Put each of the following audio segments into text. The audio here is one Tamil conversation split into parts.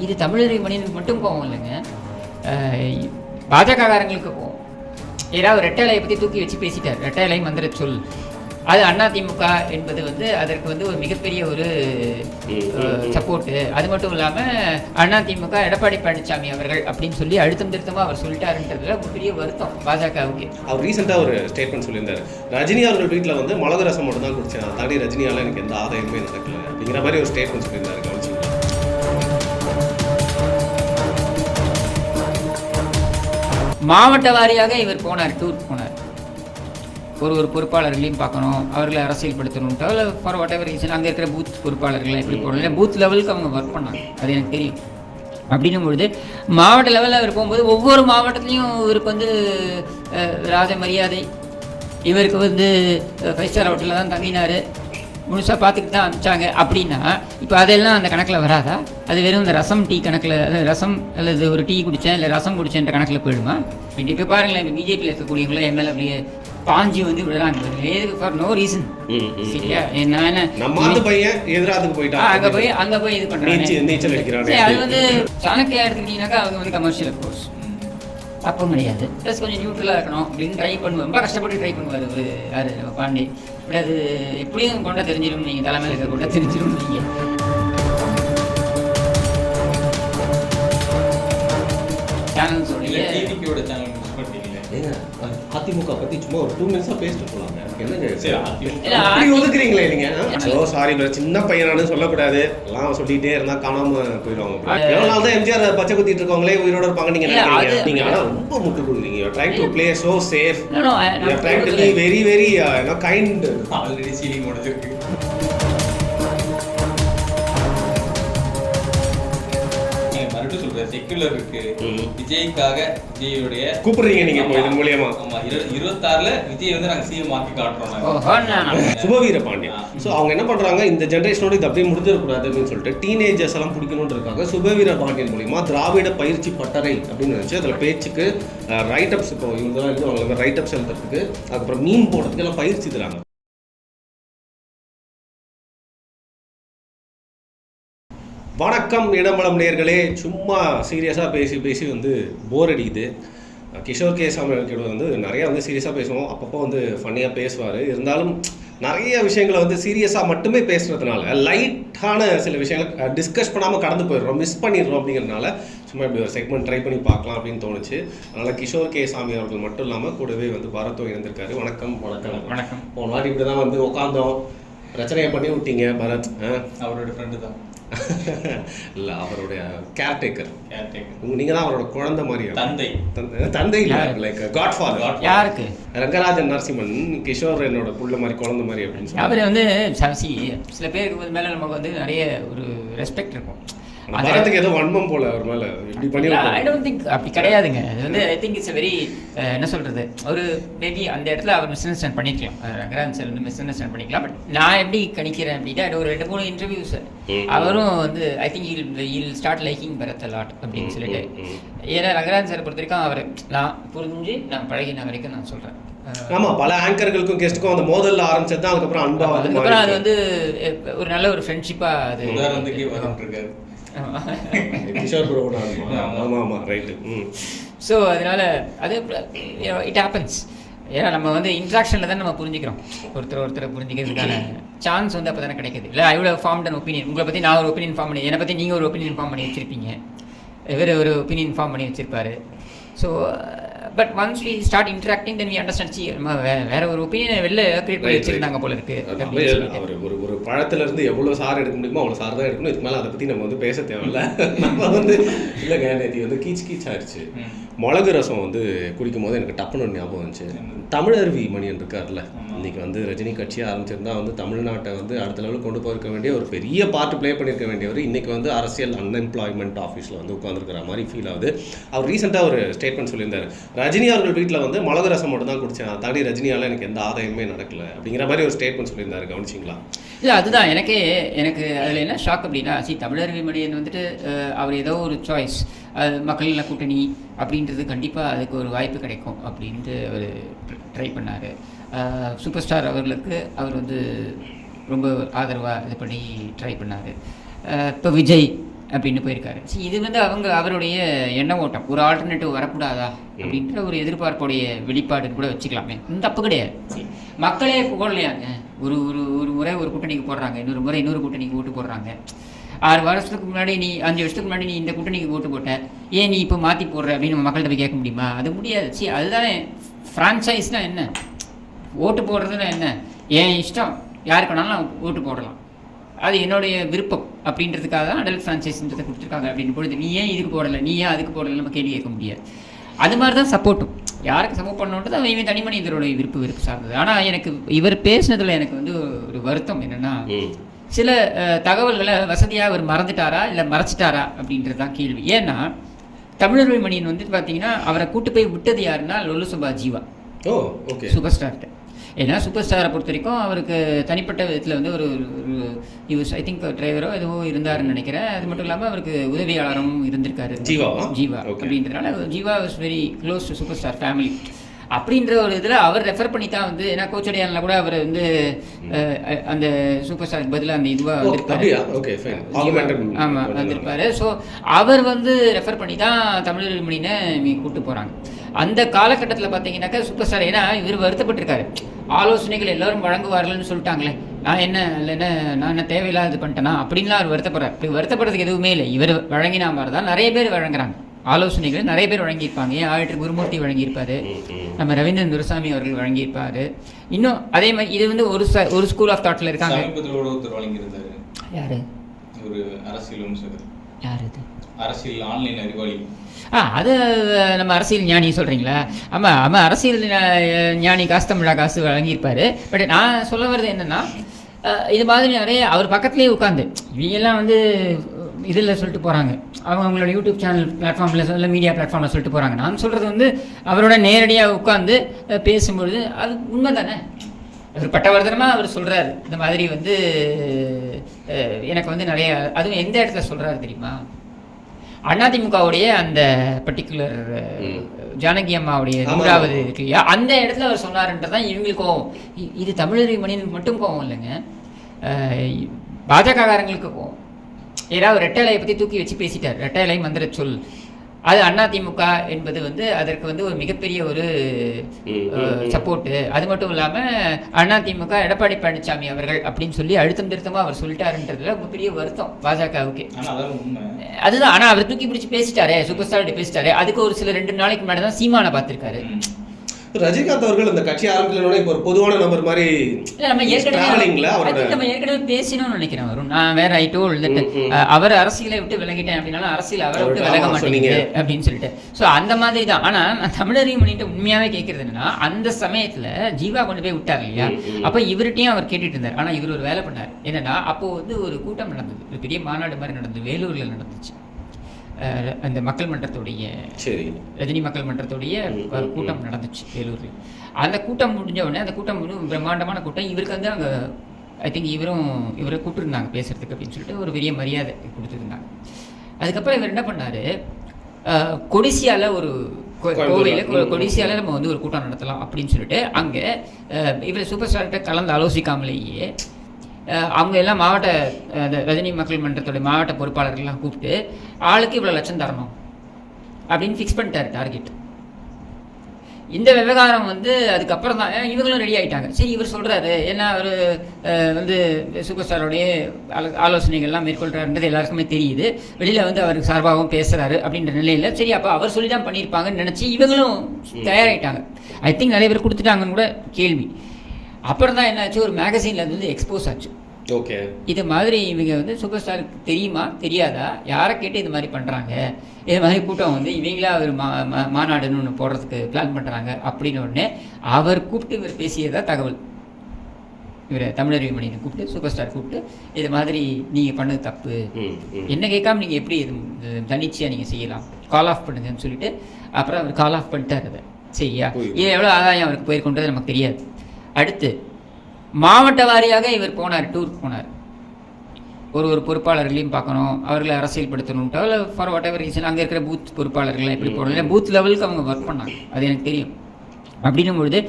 இது தமிழரை மனிதனுக்கு மட்டும் கோவம் இல்லைங்க, பாஜககாரங்களுக்கு கோவம். ஏதாவது ரெட்டை இலையை பற்றி தூக்கி வச்சு பேசிட்டார். ரெட்டை இலை மந்திர சொல், அது அதிமுக என்பது அதற்கு ஒரு மிகப்பெரிய ஒரு சப்போர்ட்டு. அது மட்டும் இல்லாமல் அதிமுக எடப்பாடி பழனிசாமி அவர்கள் அப்படின்னு சொல்லி அழுத்தம் திருத்தமாக அவர் சொல்லிட்டாருன்றதுல ஒரு பெரிய வருத்தம் பாஜகவுக்கு. அவர் ரீசெண்டாக ஒரு ஸ்டேட்மெண்ட் சொல்லியிருந்தார், ரஜினி அவர்கள் வீட்டில் மிளகு ரசம் மட்டும் தான் குடிச்சேன், தாண்டி ரஜினியால் எனக்கு எந்த ஆதாயமே நடக்கல அப்படிங்கிற மாதிரி ஒரு ஸ்டேட்மெண்ட் சொல்லியிருந்தாரு. கவனிச்சிங்களா? மாவட்ட வாரியாக இவர் போனார், டூர் போனார். ஒரு பொறுப்பாளர்களையும் பார்க்கணும், அவர்களை அரசியல்படுத்தணுன்ட்டோ இல்லை ஃபார் வாட் எவர் ரீசன் அங்கே இருக்கிற பூத் பொறுப்பாளர்கள் எப்படி போகணும், இல்லை பூத் லெவலுக்கு அவங்க ஒர்க் பண்ணாங்க, அது எனக்கு தெரியும். அப்படின்னும் பொழுது மாவட்ட லெவலில் அவர் போகும்போது ஒவ்வொரு மாவட்டத்துலேயும் இவருக்கு ராஜ மரியாதை, இவருக்கு 5 ஸ்டார் ஹோட்டலில் தான் தங்கினார், முழுசாக பார்த்துக்கிட்டு தான் அனுப்பிச்சாங்க. அப்படின்னா இப்போ அதெல்லாம் அந்த கணக்கில் வராதா? அது வெறும் இந்த ரசம் டீ கணக்கில், ரசம் அல்லது ஒரு டீ குடித்தேன் இல்லை ரசம் குடித்தேன்ற கணக்கில் போயிடுமா? இப்போ பாருங்களேன், இப்போ பிஜேபியில் இருக்கக்கூடியவங்களும் எம்எல்ஏ அப்படியே பாஞ்சி விடுறாங்க ஃபார் நோ ரீசன். சரியா? நம்ம பையன் எதிராதுக்கு போயிட்டான், அங்கே போய் இது பண்ணுறாங்க, நீச்சல் அடிக்கிறாங்க. அது சாணக்கியா எடுத்துக்கிட்டீங்கன்னாக்கா அவங்க கமர்ஷியல் கோர்ஸ் அப்போ கிடையாது. ப்ளஸ் கொஞ்சம் நியூட்ரலாக இருக்கணும் அப்படின்னு ட்ரை பண்ணுவோம், ரொம்ப கஷ்டப்பட்டு ட்ரை பண்ணுவார் ஒரு யார் பாண்டி. பட் அது எப்படியும் கொண்டா தெரிஞ்சிடும், நீங்கள் தலைமையில் இருக்க கொண்டா தெரிஞ்சிடும். நீங்கள் சேனல் சொல்லுங்க, டிவிக்கோட சேனல் அதிமுக பத்தி சும்மா ஒரு 2 நிமிஷம் பேசிட்டு போலாங்க. என்னங்க ஒதுக்குறீங்களே நீங்க? சாரி, சின்ன பையனானு சொல்லக்கூடாது, எல்லாம் சொல்லிட்டே இருந்தா காணாம போயிடுவாங்க. எவ்வளவு நாள் தான் எம்ஜிஆர் பச்சை குத்திட்டு இருக்கவங்களே உயிரோட இருப்பாங்க நீங்க நினைக்கிறீங்க? நீங்க ஆனா ரொம்ப முட்டு கொடுக்குறீங்க. Trying to play so safe, trying to be very very kind. Already ceiling முடிஞ்சிருக்கு. செக்குலர் இருக்கு, விஜய்க்காக விஜயோடைய கூப்பிடுறீங்க நீங்க இதன் மூலியமா. ஆமா, 26ல விஜய் நாங்க சிஎம் ஆக்கி காட்டுறோம். சுபவீர பாண்டியன். ஸோ அவங்க என்ன பண்றாங்க, இந்த ஜென்ரேஷனோட இது அப்படியே முடிஞ்சிடக்கூடாது அப்படின்னு சொல்லிட்டு டீனேஜர்ஸ் எல்லாம் பிடிக்கணுன்றதுக்காக சுபவீர பாண்டியன் மூலியமா திராவிட பயிற்சி பட்டறை அப்படின்னு நினைச்சு அதில் பேச்சுக்கு ரைட் அப்ஸ், இப்போ இவங்க தான் அவங்க ரைட் அப்ஸ் எழுதுறதுக்கு, அதுக்கப்புறம் மீன் போடுறதுக்கு எல்லாம் பயிற்சி தராங்க. வணக்கம் இடமலம் நேயர்களே. சும்மா சீரியஸாக பேசி போர் அடிக்குது. கிஷோர் கே சாமி நிறையா சீரியஸாக பேசுவோம், அப்பப்போ ஃபன்னியாக பேசுவார். இருந்தாலும் நிறைய விஷயங்களை சீரியஸாக மட்டுமே பேசுகிறதுனால லைட்டான சில விஷயங்களை டிஸ்கஸ் பண்ணாமல் கடந்து போயிடுறோம், மிஸ் பண்ணிடுறோம். அப்படிங்கிறதுனால சும்மா இப்படி ஒரு செக்மெண்ட் ட்ரை பண்ணி பார்க்கலாம் அப்படின்னு தோணுச்சு. அதனால் கிஷோர் கே சாமி அவர்கள் மட்டும் இல்லாமல் கூடவே பரத்தும் இணைந்திருக்காரு. வணக்கம். வணக்கம். போன வாட்டி இப்படி தான் உட்காந்தோம், பிரச்சனையை பண்ணி விட்டீங்க பரத். அவரோட ஃப்ரெண்டு தான் இல்லை, அவருடைய கேர்டேக்கர். நீங்கள் தான் அவரோட குழந்தை மாதிரி. தந்தை இல்லை, லைக் காட் ஃபாதர். யாருக்கு? ரங்கராஜன் நரசிம்மன். கிஷோர் என்னோட புள்ள மாதிரி, குழந்தை மாதிரி அப்படின்னு சொல்லி அவர் சில பேருக்கு மேலே நமக்கு நிறைய ஒரு ரெஸ்பெக்ட் இருக்கும். அதற்கு ஏதோ வன்மம் போல அவர் மேலே இப்படி பண்ணி. ஐ டோன்ட் திங்க் அப்படி கிடையாதுங்க. அது ஐ திங்க் இட்ஸ் வெரி என்ன சொல்கிறது, ஒரு மேபி அந்த இடத்துல அவர் மிஸ் அண்டர்ஸ்டாண்ட் பண்ணிக்கலாம், ரங்கராஜன் சார் மிஸ் அண்டர்ஸ்டாண்ட் பண்ணிக்கலாம். பட் நான் எப்படி கணிக்கிறேன் அப்படின்னா, ஒரு 2-3 இன்டர்வியூஸ் அவரும் I think will start liking Bharat lot அப்படின்னு சொல்லிட்டு. ஏன்னா ரங்கராஜன் சார் பொறுத்த வரைக்கும் அவர் நான் புரிஞ்சு நான் பழகின வரைக்கும் நான் சொல்கிறேன். ஆமாம், பல ஆங்கர்களுக்கும் கெஸ்ட்டுக்கும் அந்த மோதலில் ஆரம்பிச்சது தான். அதுக்கப்புறம் அன்பா, அது ஒரு நல்ல ஒரு ஃப்ரெண்ட்ஷிப்பாக அது உதாரணத்துக்கு கிஷோர் கூட. ஆமாம், ரைட்டு. ஸோ அதனால் அது இட் ஹேப்பன்ஸ். ஏன்னா நம்ம இன்ட்ராக்ஷனில் தான் நம்ம புரிஞ்சுக்கிறோம், ஒருத்தரை புரிஞ்சிக்கிறதுக்கான சான்ஸ் அப்போ தானே கிடைக்குது. இல்லை I would have formed an opinion. உங்களை பற்றி நான் ஒரு ஒப்பீனியன் ஃபார்ம் பண்ணி, என்னை பற்றி நீங்கள் ஒரு ஒப்பீனியன் ஃபார்ம் பண்ணி வச்சுருப்பீங்க, வேறு ஒரு ஒப்பீனியன் ஃபார்ம் பண்ணி வச்சுருப்பாரு. So but once we start interacting then we understand. வேற ஒரு ஒப்பீனியனை வெளில கிரியேட் பண்ணி வச்சிருந்தாங்க போல இருக்கு. ஒரு பழத்திலிருந்து எவ்வளோ சார் எடுக்க முடியுமோ அவ்வளோ சார் தான் எடுக்கணும். இதுக்கு மேலே அதை பற்றி நம்ம பேச தேவையில்ல. நம்ம இல்லைங்க, நேற்று கீச் ஆயிடுச்சு. மிளகு ரசம் குடிக்கும் போது எனக்கு டப்புன்னு ஞாபகம் வந்துச்சு. தமிழருவி மணியன் இருக்கார்ல, இன்னைக்கு ரஜினி கட்சியாக ஆரம்பிச்சிருந்தா தமிழ்நாட்டை அடுத்த லெவலுக்கு கொண்டு போயிருக்க வேண்டிய ஒரு பெரிய பார்ட் ப்ளே பண்ணியிருக்க வேண்டியவர் இன்னைக்கு அரசியல் அன்எம்ப்ளாய்மெண்ட் ஆஃபீஸில் உட்காந்துருக்கிற மாதிரி ஃபீல் ஆகுது. அவர் ரீசெண்டாக ஒரு ஸ்டேட்மெண்ட் சொல்லியிருந்தார், ரஜினி அவர்கள் வீட்டில் மிளகு ரசம் மட்டும் தான் குடித்தேன், தாண்டி ரஜினியால் எனக்கு எந்த ஆதாயமே நடக்கல அப்படிங்கிற மாதிரி ஒரு ஸ்டேட்மெண்ட் சொல்லியிருந்தாரு. கவனிச்சிங்களா? இல்லை, அதுதான் எனக்கு அதில் என்ன ஷாக் அப்படின்னா, தமிழருவி மணியன் அவர் ஏதோ ஒரு சாய்ஸ், மக்கள் நல கூட்டணி அப்படின்றது கண்டிப்பாக அதுக்கு ஒரு வாய்ப்பு கிடைக்கும் அப்படின்ட்டு அவர் ட்ரை பண்ணார். சூப்பர் ஸ்டார் அவர்களுக்கு அவர் ரொம்ப ஆதரவாக இது பண்ணி ட்ரை பண்ணார். இப்போ விஜய் அப்படின்னு போயிருக்காரு. சரி, இது வந்து அவருடைய எண்ண ஓட்டம். ஒரு ஆல்டர்னேட்டிவ் வரக்கூடாதா அப்படின்ற ஒரு எதிர்பார்ப்புடைய வெளிப்பாடுன்னு கூட வச்சுக்கலாமே. தப்பு கிடையாது. சரி, மக்களே போடலையாங்க. ஒரு ஒரு ஒரு முறை ஒரு கூட்டணிக்கு போடுறாங்க, இன்னொரு முறை இன்னொரு கூட்டணிக்கு ஓட்டு போடுறாங்க. 6 வருஷத்துக்கு முன்னாடி நீ 5 வருஷத்துக்கு முன்னாடி நீ இந்த கூட்டணிக்கு ஓட்டு போட்ட, ஏன் நீ இப்போ மாற்றி போடுற அப்படின்னு நம்ம மக்கள்கிட்ட போய் கேட்க முடியுமா? அது முடியாது. சரி, அதுதானே ஃப்ரான்ச்சைஸ்னால் என்ன, ஓட்டு போடுறதுன்னா என்ன, என் இஷ்டம், யாருக்கு வேணாலும் நான் ஓட்டு போடலாம், அது என்னுடைய விருப்பம் அப்படின்றதுக்காக தான் அடல்ட் ஃப்ரான்ச்சைஸ்ன்றதை கொடுத்துருக்காங்க. அப்படின்னு பொழுது நீ ஏன் இதுக்கு போடலை, நீ ஏன் அதுக்கு போடலை நம்ம கேள்வி கேட்க முடியாது. அது மாதிரி தான் சப்போர்ட்டும். யாருக்கு சப்போர்ட் பண்ணணுன்றது அவன் தனி மனிதருடைய விருப்பு சார்ந்தது. ஆனால் எனக்கு இவர் பேசினதில் எனக்கு வந்து ஒரு வருத்தம் என்னென்னா, சில தகவல்களை வசதியாக அவர் மறந்துட்டாரா இல்லை மறைச்சிட்டாரா அப்படின்றது தான் கேள்வி. ஏன்னா தமிழர் மணியன் வந்து பார்த்தீங்கன்னா அவரை கூட்டு போய் விட்டது யாருன்னா லொல்லு சுபா ஜீவா. ஓகே, சூப்பர் ஸ்டார்கிட்ட. ஏன்னா சூப்பர் ஸ்டாரை பொறுத்த வரைக்கும் அவருக்கு தனிப்பட்ட விதத்தில் வந்து ஒரு ஐ திங்க் டிரைவரோ எதுவோ இருந்தாருன்னு நினைக்கிறேன். அது மட்டும் இல்லாமல் அவருக்கு உதவியாளரும் இருந்திருக்காரு ஜீவா அப்படின்றதுனால Jeeva was very close to super star family அப்படின்ற ஒரு இதில் அவர் ரெஃபர் பண்ணி தான் வந்து, ஏன்னா கோச்சடியானில் கூட அவர் வந்து அந்த சூப்பர் ஸ்டாருக்கு பதிலாக அந்த இதுவாக வந்திருப்பாரு. ஆமாம், வந்திருப்பாரு. ஸோ அவர் வந்து ரெஃபர் பண்ணி தான் தமிழர் மணினை கூப்பிட்டு போகிறாங்க. அந்த காலகட்டத்தில் பார்த்தீங்கன்னாக்கா சூப்பர் ஸ்டார், ஏன்னா இவர் வருத்தப்பட்டிருக்காரு, ஆலோசனைகள் எல்லோரும் வழங்குவார்கள்னு சொல்லிட்டாங்களே, நான் என்ன தேவையில்லாத இது பண்ணிட்டேனா அப்படின்லாம் அவர் வருத்தப்படுறார். இப்போ வருத்தப்படுறதுக்கு எதுவுமே இல்லை. இவர் வழங்கினா மாதிரி தான் நிறைய பேர் வழங்குறாங்க ஆலோசனைகள். நிறைய பேர் வழங்கியிருப்பாங்க. ஏன் ஆடிட்டர் குருமூர்த்தி வழங்கியிருப்பாரு, நம்ம ரவீந்திரன் துரைசாமி அவர்கள் வழங்கியிருப்பாரு. இன்னும் அதே மாதிரி இது வந்து ஒரு ஸ்கூல் ஆஃப் தாட்ல இருக்காங்க. யாரு? ஒரு அரசியல் யார் இது? அரசியல் ஆன்லைன் அறிவாளி. அது நம்ம அரசியல் ஞானி சொல்கிறீங்களா? ஆமாம், அரசியல் ஞானி காசு தமிழா காசு வழங்கியிருப்பார். பட் நான் சொல்ல வர்றது என்னென்னா, இது மாதிரி நிறைய அவர் பக்கத்துலேயே உட்காந்து இவங்கெல்லாம் வந்து இதில் சொல்லிட்டு போகிறாங்க, அவங்களோட யூடியூப் சேனல் பிளாட்ஃபார்மில் இல்லை மீடியா பிளாட்ஃபார்மில் சொல்லிட்டு போகிறாங்க. நான் சொல்கிறது வந்து அவரோட நேரடியாக உட்காந்து பேசும்பொழுது அது உண்மை தானே. அவர் பட்டவர்தனமாக அவர் சொல்கிறாரு, இந்த மாதிரி வந்து எனக்கு வந்து நிறைய, அதுவும் எந்த இடத்துல சொல்கிறாரு தெரியுமா? அதிமுகவுடைய அந்த பர்டிகுலர் ஜானகி அம்மாவுடைய 100வது இருக்கு இல்லையா, அந்த இடத்துல அவர் சொன்னாருன்றதான் இவங்களுக்கு கோவம். இது தமிழர் மணியனுக்கு மட்டும் கோவம் இல்லைங்க, பாஜககாரங்களுக்கு கோவம். ஏதாவது ரெட்டலையை பற்றி தூக்கி வச்சு பேசிட்டார். ரெட்டலை மந்திர சொல், அது அதிமுக என்பது வந்து அதற்கு வந்து ஒரு மிகப்பெரிய ஒரு சப்போர்ட்டு. அது மட்டும் இல்லாமல் அதிமுக எடப்பாடி பழனிசாமி அவர்கள் அப்படின்னு சொல்லி அழுத்தம் திருத்தமாக அவர் சொல்லிட்டாருன்றதுல ரொம்ப பெரிய வருத்தம் பாஜகவுக்கு. அதுதான். ஆனால் அவர் தூக்கி பிடிச்சி பேசிட்டாரே, சூப்பர் ஸ்டார் பேசிட்டாரே, அதுக்கு ஒரு சில 2 நாளைக்கு முன்னாடி தான் சீமானை பார்த்துருக்காரு. ரஜினிகாந்த் அவர்கள் இந்த கட்சி ஆரம்பிக்கலன்னு இப்போ ஒரு பொதுவான நபர் மாதிரி நம்ம ஏற்கனவே பேசினோம்னு நினைக்கிறேன். வரும் நான் வேற ஐ டோல்ட் அவர் அரசியலை விட்டு விலகிட்டேன் அப்படின்னாலும் அரசியல் அவரை விட்டு விலக மாட்டீங்க அப்படின்னு சொல்லிட்டு. ஸோ அந்த மாதிரி தான். ஆனால் நான் தமிழரையும் பண்ணிட்டு உண்மையாகவே கேட்கறது என்னன்னா, அந்த சமயத்தில் ஜீவா கொண்டு போய் விட்டார் இல்லையா, அப்போ இவர்கிட்டையும் அவர் கேட்டுட்டு இருந்தார். ஆனால் இவர் ஒரு வேலை பண்ணார் என்னன்னா, அப்போ வந்து ஒரு கூட்டம் நடந்தது, ஒரு பெரிய மாநாடு மாதிரி நடந்தது, வேலூரில் நடந்துச்சு. அந்த மக்கள் மன்றத்துடைய ரஜினி மக்கள் மன்றத்துடைய கூட்டம் நடந்துச்சு வேலூரில். அந்த கூட்டம் முடிஞ்ச உடனே, அந்த கூட்டம் பிரம்மாண்டமான கூட்டம், இவருக்கு வந்து அங்கே ஐ திங்க் இவரை கூப்பிட்டுருந்தாங்க பேசுறதுக்கு அப்படின்னு சொல்லிட்டு ஒரு பெரிய மரியாதை கொடுத்துருந்தாங்க. அதுக்கப்புறம் இவர் என்ன பண்ணார், கொடிசியாவில் ஒரு கோவையில் கொடிசியாவில் நம்ம வந்து ஒரு கூட்டம் நடத்தலாம் அப்படின்னு சொல்லிட்டு அங்கே இவர் சூப்பர் ஸ்டார்கிட்ட கலந்து ஆலோசிக்காமலேயே அவங்க எல்லாம் மாவட்ட ரஜினி மக்கள் மன்றத்துடைய மாவட்ட பொறுப்பாளர்கள்லாம் கூப்பிட்டு ஆளுக்கு இவ்வளோ லட்சம் தரணும் அப்படின்னு ஃபிக்ஸ் பண்ணிட்டார் டார்கெட். இந்த விவகாரம் வந்து அதுக்கப்புறம் தான் இவங்களும் ரெடி ஆகிட்டாங்க. சரி, இவர் சொல்கிறாரு, ஏன்னா அவர் வந்து சூப்பர் ஸ்டாரோடைய ஆலோசனைகள்லாம் மேற்கொள்கிறாருன்றது எல்லாருக்குமே தெரியுது, வெளியில் வந்து அவருக்கு சார்பாகவும் பேசுகிறாரு அப்படின்ற நிலையில், சரி அப்போ அவர் சொல்லி தான் பண்ணியிருப்பாங்கன்னு நினச்சி இவங்களும் தயாராகிட்டாங்க. ஐ திங்க் நிறைய பேர் கொடுத்துட்டாங்கன்னு கூட கேள்வி. அப்புறம் தான் என்னாச்சு, ஒரு மேகசீனில் வந்து எக்ஸ்போஸ் ஆச்சு. ஓகே, இது மாதிரி இவங்க வந்து சூப்பர் ஸ்டாருக்கு தெரியுமா தெரியாதா, யாரை கேட்டு இது மாதிரி பண்ணுறாங்க, இது மாதிரி கூட்டம் வந்து இவங்களா ஒரு மாநாடுன்னு ஒன்று போடுறதுக்கு பிளான் பண்ணுறாங்க அப்படின்னு உடனே அவர் கூப்பிட்டு இவர் பேசியதா தகவல். இவர் தமிழர் மணியை கூப்பிட்டு சூப்பர் ஸ்டார் கூப்பிட்டு இது மாதிரி நீங்கள் பண்ணது தப்பு, என்ன கேட்காம நீங்கள் எப்படி இது தனிச்சையாக நீங்கள் செய்யலாம், கால் ஆஃப் பண்ணுங்கன்னு சொல்லிட்டு அப்புறம் அவர் கால் ஆஃப் பண்ணிட்டார். அதை சரியா, இது எவ்வளோ ஆதாயம் அவருக்கு போயிருக்குன்றது நமக்கு தெரியாது. அடுத்து மாவட்ட வாரியாக இவர் போனார், டூர் போனார். ஒரு பொறுப்பாளர்களையும் பார்க்கணும், அவர்களை அரசியல்படுத்தணுன்ட்டோ இல்லை ஃபார் வாட் எவர் ரீசன் அங்கே இருக்கிற பூத் பொறுப்பாளர்கள்லாம் எப்படி போடணும், இல்லை பூத் லெவலுக்கு அவங்க ஒர்க் பண்ணாங்க, அது எனக்கு தெரியும். அப்படின்னும் பொழுது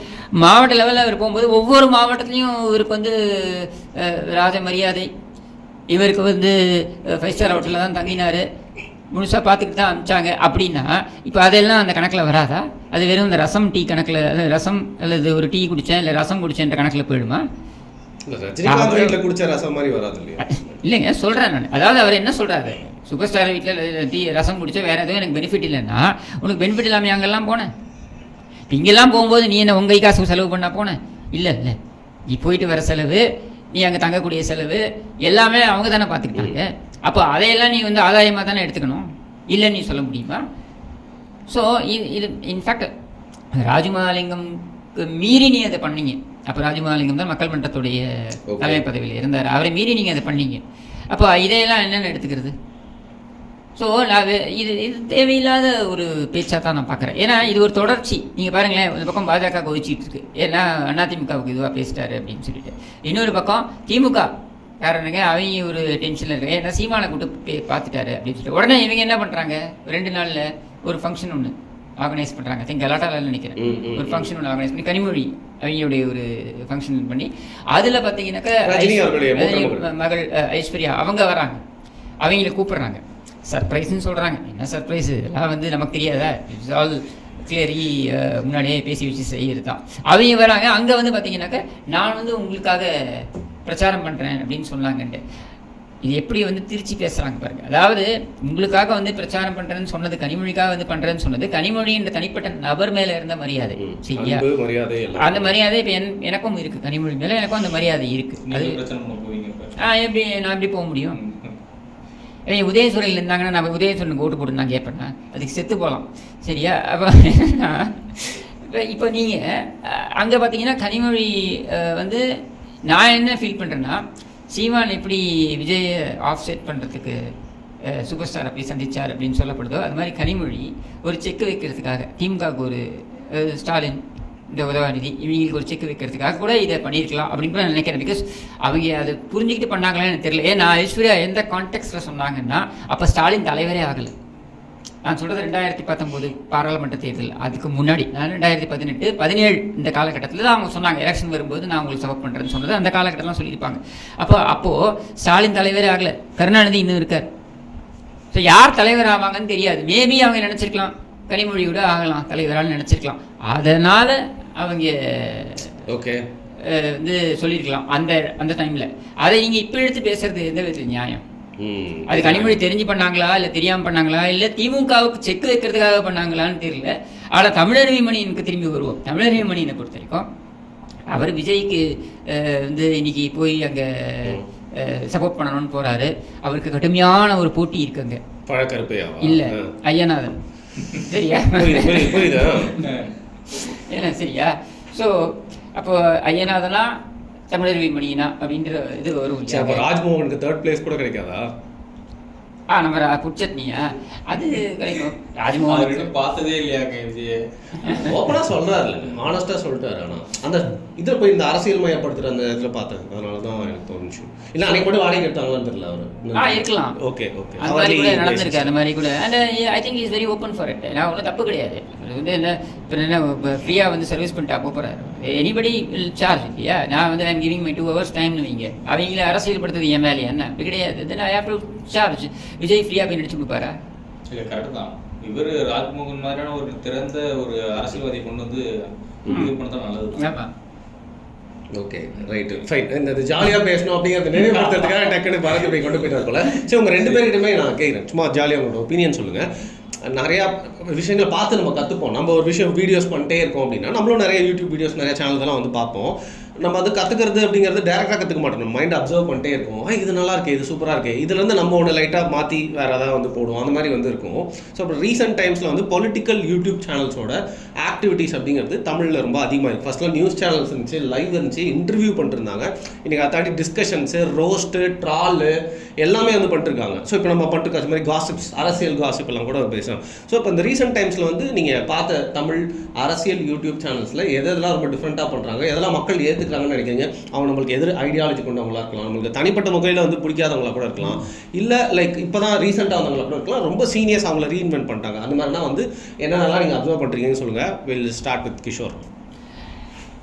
மாவட்ட லெவலில் அவர் போகும்போது ஒவ்வொரு மாவட்டத்துலேயும் இவருக்கு வந்து ராஜ மரியாதை, இவருக்கு வந்து 5 ஸ்டார் ஹோட்டலில் தான் தங்கினார், முழுசாக பார்த்துக்கிட்டு தான் அனுப்பிச்சாங்க அப்படின்னா இப்போ அதெல்லாம் அந்த கணக்கில் வராதா? அது வெறும் இந்த ரசம் டீ கணக்கில், ரசம் அல்லது ஒரு டீ குடித்தேன் இல்லை ரசம் குடித்தேன்ற கணக்கில் போயிடுமா? குடிச்ச ரசம் மாதிரி வராது இல்லையா? இல்லைங்க, சொல்கிறேன் நான். அதாவது அவர் என்ன சொல்கிறாரு, சூப்பர் ஸ்டார் வீட்டில் டீ ரசம் குடித்தா வேறு எதுவும் எனக்கு பெனிஃபிட் இல்லைன்னா உனக்கு பெனிஃபிட் இல்லாமல் அங்கெல்லாம் போனேன். இங்கெல்லாம் போகும்போது நீ என்ன உங்கள் காசு செலவு பண்ண போனேன்? இல்லை இல்லை, நீ போயிட்டு வர செலவு, நீ அங்கே தங்கக்கூடிய செலவு எல்லாமே அவங்க தானே பார்த்துக்கிட்டாங்க. அப்போ அதையெல்லாம் நீ வந்து ஆதாயமாக தானே எடுத்துக்கணும், இல்லைன்னு நீ சொல்ல முடியுமா? ஸோ இது இன்ஃபேக்ட் ராஜமகாலிங்கம்க்கு மீறி நீ அதை பண்ணீங்க. அப்போ ராஜமகாலிங்கம் தான் மக்கள் மன்றத்துடைய தலைமை பதவியில் இருந்தார், அவரை மீறி நீங்கள் அதை பண்ணீங்க. அப்போ இதையெல்லாம் என்னென்னு எடுத்துக்கிறது? ஸோ நான் இது தேவையில்லாத ஒரு பேச்சாக தான் நான் பார்க்குறேன். ஏன்னா இது ஒரு தொடர்ச்சி. நீங்கள் பாருங்களேன், ஒரு பக்கம் பாஜக கொதிச்சிட்டு இருக்கு, ஏன்னா அதிமுகவுக்கு இதுவாக பேசிட்டாரு அப்படின்னு சொல்லிட்டு. இன்னொரு பக்கம் திமுக காரணங்க அவங்க ஒரு டென்ஷனில் இருக்காங்க, ஏன்னா சீமானை கூட்டு பார்த்துட்டாரு அப்படின்னு சொல்லிட்டு. உடனே இவங்க என்ன பண்ணுறாங்க, 2 நாளில் ஒரு ஃபங்க்ஷன் ஒன்று ஆர்கனைஸ் பண்ணுறாங்க. கலாட்டாவில் நினைக்கிறேன், ஒரு ஃபங்க்ஷன் ஒன்று ஆர்கனைஸ் பண்ணி கனிமொழி அவங்களுடைய ஒரு ஃபங்க்ஷன் பண்ணி அதில் பார்த்தீங்கன்னாக்கா மகள் ஐஸ்வர்யா அவங்க வராங்க, அவங்கள கூப்பிட்றாங்க, சர்ப்ரைஸ்ன்னு சொல்கிறாங்க. என்ன சர்ப்ரைஸு, எல்லாம் வந்து நமக்கு தெரியாதா, இட்ஸ் ஆல் கிளியரி முன்னாடியே பேசி வச்சு செய்கிறது தான். அவங்க வராங்க, அங்கே வந்து பார்த்தீங்கன்னாக்கா நான் வந்து உங்களுக்காக பிரச்சாரம் பண்ணுறேன் அப்படின்னு சொன்னாங்கன்ட்டு. இது எப்படி வந்து திருச்சி பேசுகிறாங்க பாருங்கள். அதாவது உங்களுக்காக வந்து பிரச்சாரம் பண்ணுறேன்னு சொன்னது, கனிமொழிக்காக வந்து பண்ணுறேன்னு சொன்னது கனிமொழின்ற தனிப்பட்ட நபர் மேலே இருந்த மரியாதை. சரியா? அந்த மரியாதை இப்போ எனக்கும் இருக்குது, கனிமொழி மேலே எனக்கும் அந்த மரியாதை இருக்குது. அது எப்படி நான் எப்படி போக முடியும்? உதயசூரில் இருந்தாங்கன்னா நான் உதயசூரனுக்கு ஓட்டு போட்டு நான் கேட்பேன்னா அதுக்கு செத்து போகலாம். சரியா? அப்போ இப்போ நீங்கள் அங்கே பார்த்தீங்கன்னா கனிமொழி வந்து நான் என்ன ஃபீல் பண்ணுறேன்னா, சீமான் எப்படி விஜய் ஆஃப் செட் பண்ணுறதுக்கு சூப்பர் ஸ்டார் அப்படி சந்தித்தார் அப்படின்னு சொல்லப்படுதோ, அது மாதிரி கனிமொழி ஒரு செக் வைக்கிறதுக்காக திமுகவுக்கு ஒரு ஸ்டாலின் இந்த உதவாநிதி இவங்களுக்கு ஒரு செக் வைக்கிறதுக்காக கூட இதை பண்ணியிருக்கலாம் அப்படின்னு நான் நினைக்கிறேன். பிகாஸ் அவங்க அதை புரிஞ்சுக்கிட்டு பண்ணாங்களான்னு எனக்கு தெரியல. ஏன்னா ஐஸ்வர்யா எந்த கான்டெக்ஸ்டில் சொன்னாங்கன்னா அப்போ ஸ்டாலின் தலைவரே ஆகலை. நான் சொல்கிறது 2019 பாராளுமன்ற தேர்தல், அதுக்கு முன்னாடி நான் 2018, 17 இந்த காலகட்டத்தில் தான் அவங்க சொன்னாங்க, எலெக்ஷன் வரும்போது நான் உங்களுக்கு சப்போர்ட் பண்ணுறேன்னு சொன்னது அந்த காலகட்டத்தில் சொல்லியிருப்பாங்க. அப்போது ஸ்டாலின் தலைவரே ஆகலை, கருணாநிதி இன்னும் இருக்கார். ஸோ யார் தலைவர் ஆவாங்கன்னு தெரியாது. மேபி அவங்க நினச்சிருக்கலாம் கனிமொழியோட ஆகலாம் தலைவரால் நினச்சிருக்கலாம். அதனால் அவங்க வந்து சொல்லியிருக்கலாம் அந்த டைமில். அதை நீங்கள் இப்போ எடுத்து பேசுறது எந்த விதத்தில் நியாயம்? அது கனிமொழி தெரிஞ்சு பண்ணாங்களா இல்லை தெரியாமல் பண்ணாங்களா இல்லை திமுகவுக்கு செக் வைக்கிறதுக்காக பண்ணாங்களான்னு தெரியல. ஆனால் தமிழருவி மணியனுக்கு திரும்பி வருவோம். தமிழருவி மணியனை பொறுத்த வரைக்கும் அவர் விஜய்க்கு வந்து இன்னைக்கு போய் அங்கே சப்போர்ட் பண்ணணும்னு போகிறாரு. அவருக்கு கடுமையான ஒரு போட்டி இருக்குங்க. இல்லை ஐயநாதன், சரியா? ஏன்னா சரியா? ஸோ அப்போ ஐயநாதனா தமிழருவி மணியனா அப்படின்ற இது வரும். ராஜ்மோகனுக்கு 3rd பிளேஸ் கூட கிடைக்காதா? நம்ம புட்சட்னியா அது கிடைக்கும். ராஜ்மோகன் பார்த்ததே இல்லையாங்க விஜய், ஓப்பனா சொல்றாரு, ஆனஸ்டா சொல்லிட்டாரு. ஆனா அந்த இதில் போய் இந்த அரசியல் மயப்படுத்துற அந்த இதில் பார்த்தேன், அதனால தான் எனக்கு தோணுச்சு. இல்லை அன்னைக்கு மட்டும் வாடகை எடுத்தாங்களான்னு தெரியல அவர். இருக்கலாம். ஓகே அந்த மாதிரி கூட நடந்திருக்கு. அந்த மாதிரி கூட and I think is very open for it. நான் ஒன்றும் தப்பு கிடையாது. வந்து என்ன இப்போ என்ன ஃப்ரீயாக வந்து சர்வீஸ் பண்ணிட்டா போகிறாரு, எனிபடி வில் சார்ஜ் இல்லையா? நான் வந்து ஐம் கிவிங் மை 2 hours டைம்னு வைங்க, அவங்கள அரசியல்படுத்துறது என் வேலையா என்ன? அப்படி கிடையாது. Then I have to charge. Vijay ஃப்ரீயாக போய் நடிச்சு கொடுப்பாரா? இல்லை, கரெக்ட் தான். இவர் ராஜ்மோகன் மாதிரியான ஒரு திறந்த ஒரு அரசியல்வாதியை கொண்டு வந்து இது பண்ணதான் நல்லது. ஆமாம், ஓகே, ரைட்டு, ஃபைன். இந்த ஜாலியாக பேசணும் அப்படிங்கிறத நினைவுபடுத்துறதுக்காக டக்குன்னு பாரதி போய் கொண்டு போயிட்டு போல. சரி, உங்கள் 2 பேர்கிட்டமே நான் கேட்குறேன், சும்மா ஜாலியாக உங்களோட ஒப்பீனியன் சொல்லுங்கள். நிறையா விஷயங்களை பார்த்து நம்ம கற்றுப்போம். நம்ம ஒரு விஷயம் வீடியோஸ் பண்ணிட்டே இருக்கோம் அப்படின்னா நம்மளும் நிறைய யூடியூப் வீடியோஸ் நிறைய சேனல்தெல்லாம் வந்து பார்ப்போம். நம்ம அது கற்றுக்கிறது அப்படிங்கிறது டேரெக்டாக கற்றுக்க மாட்டோம். நம்ம மைண்ட் அப்சர்வ் பண்ணிட்டே இருக்கும். இது நல்லா இருக்கே, இது சூப்பராக இருக்கே, இதுலேருந்து நம்ம ஒன்று லைட்டாக மாற்றி வேறு ஏதாவது வந்து போடுவோம், அந்த மாதிரி வந்து இருக்கும். ஸோ அப்புறம் ரீசெண்ட் டைம்ஸில் வந்து பொலிட்டிக்கல் யூடியூப் சேனல்ஸோட ஆக்டிவிட்டீஸ் அப்படிங்கிறது தமிழில் ரொம்ப அதிகமாக இருக்குது. ஃபர்ஸ்ட்லாம் நியூஸ் சேனல்ஸ் இருந்துச்சு, லைவ் இருந்துச்சு, இன்டர்வியூ பண்ணிருந்தாங்க. இன்றைக்கி அதை தாண்டி டிஸ்கஷன்ஸு, ரோஸ்ட்டு, ட்ராலு எல்லாமே வந்து பண்ணிருக்காங்க. ஸோ இப்போ நம்ம பண்ணிருக்க அது மாதிரி காசிப்ஸ், அரசியல் காசிப் எல்லாம் கூட பேசுகிறோம். ஸோ இப்போ இந்த ரீசெண்ட் டைம்ஸில் வந்து நீங்கள் பார்த்த தமிழ் அரசியல் யூடியூப் சேனல்ஸில் எதெல்லாம் ரொம்ப டிஃப்ரெண்ட்டாக பண்ணுறாங்க, எதெல்லாம் மக்கள் ஏற்றுக்கிறாங்கன்னு நினைக்கிறீங்க? அவங்க நம்மளுக்கு எதிர் ஐடியாலஜி கொண்டவங்களா இருக்கலாம், நம்மளுக்கு தனிப்பட்ட முறையில் வந்து பிடிக்காதவங்களா கூட இருக்கலாம், இல்லை லைக் இப்போ தான் ரீசெண்டாக வந்தவங்களா கூட இருக்கலாம், ரொம்ப சீனியர்ஸ் அவங்கள ரீஇன்வென்ட் பண்ணிட்டாங்க. அந்த மாதிரினா வந்து என்னென்னலாம் நீங்கள் அப்சர்வ் பண்ணுறீங்கன்னு சொல்லுங்கள். Will start with Kishore.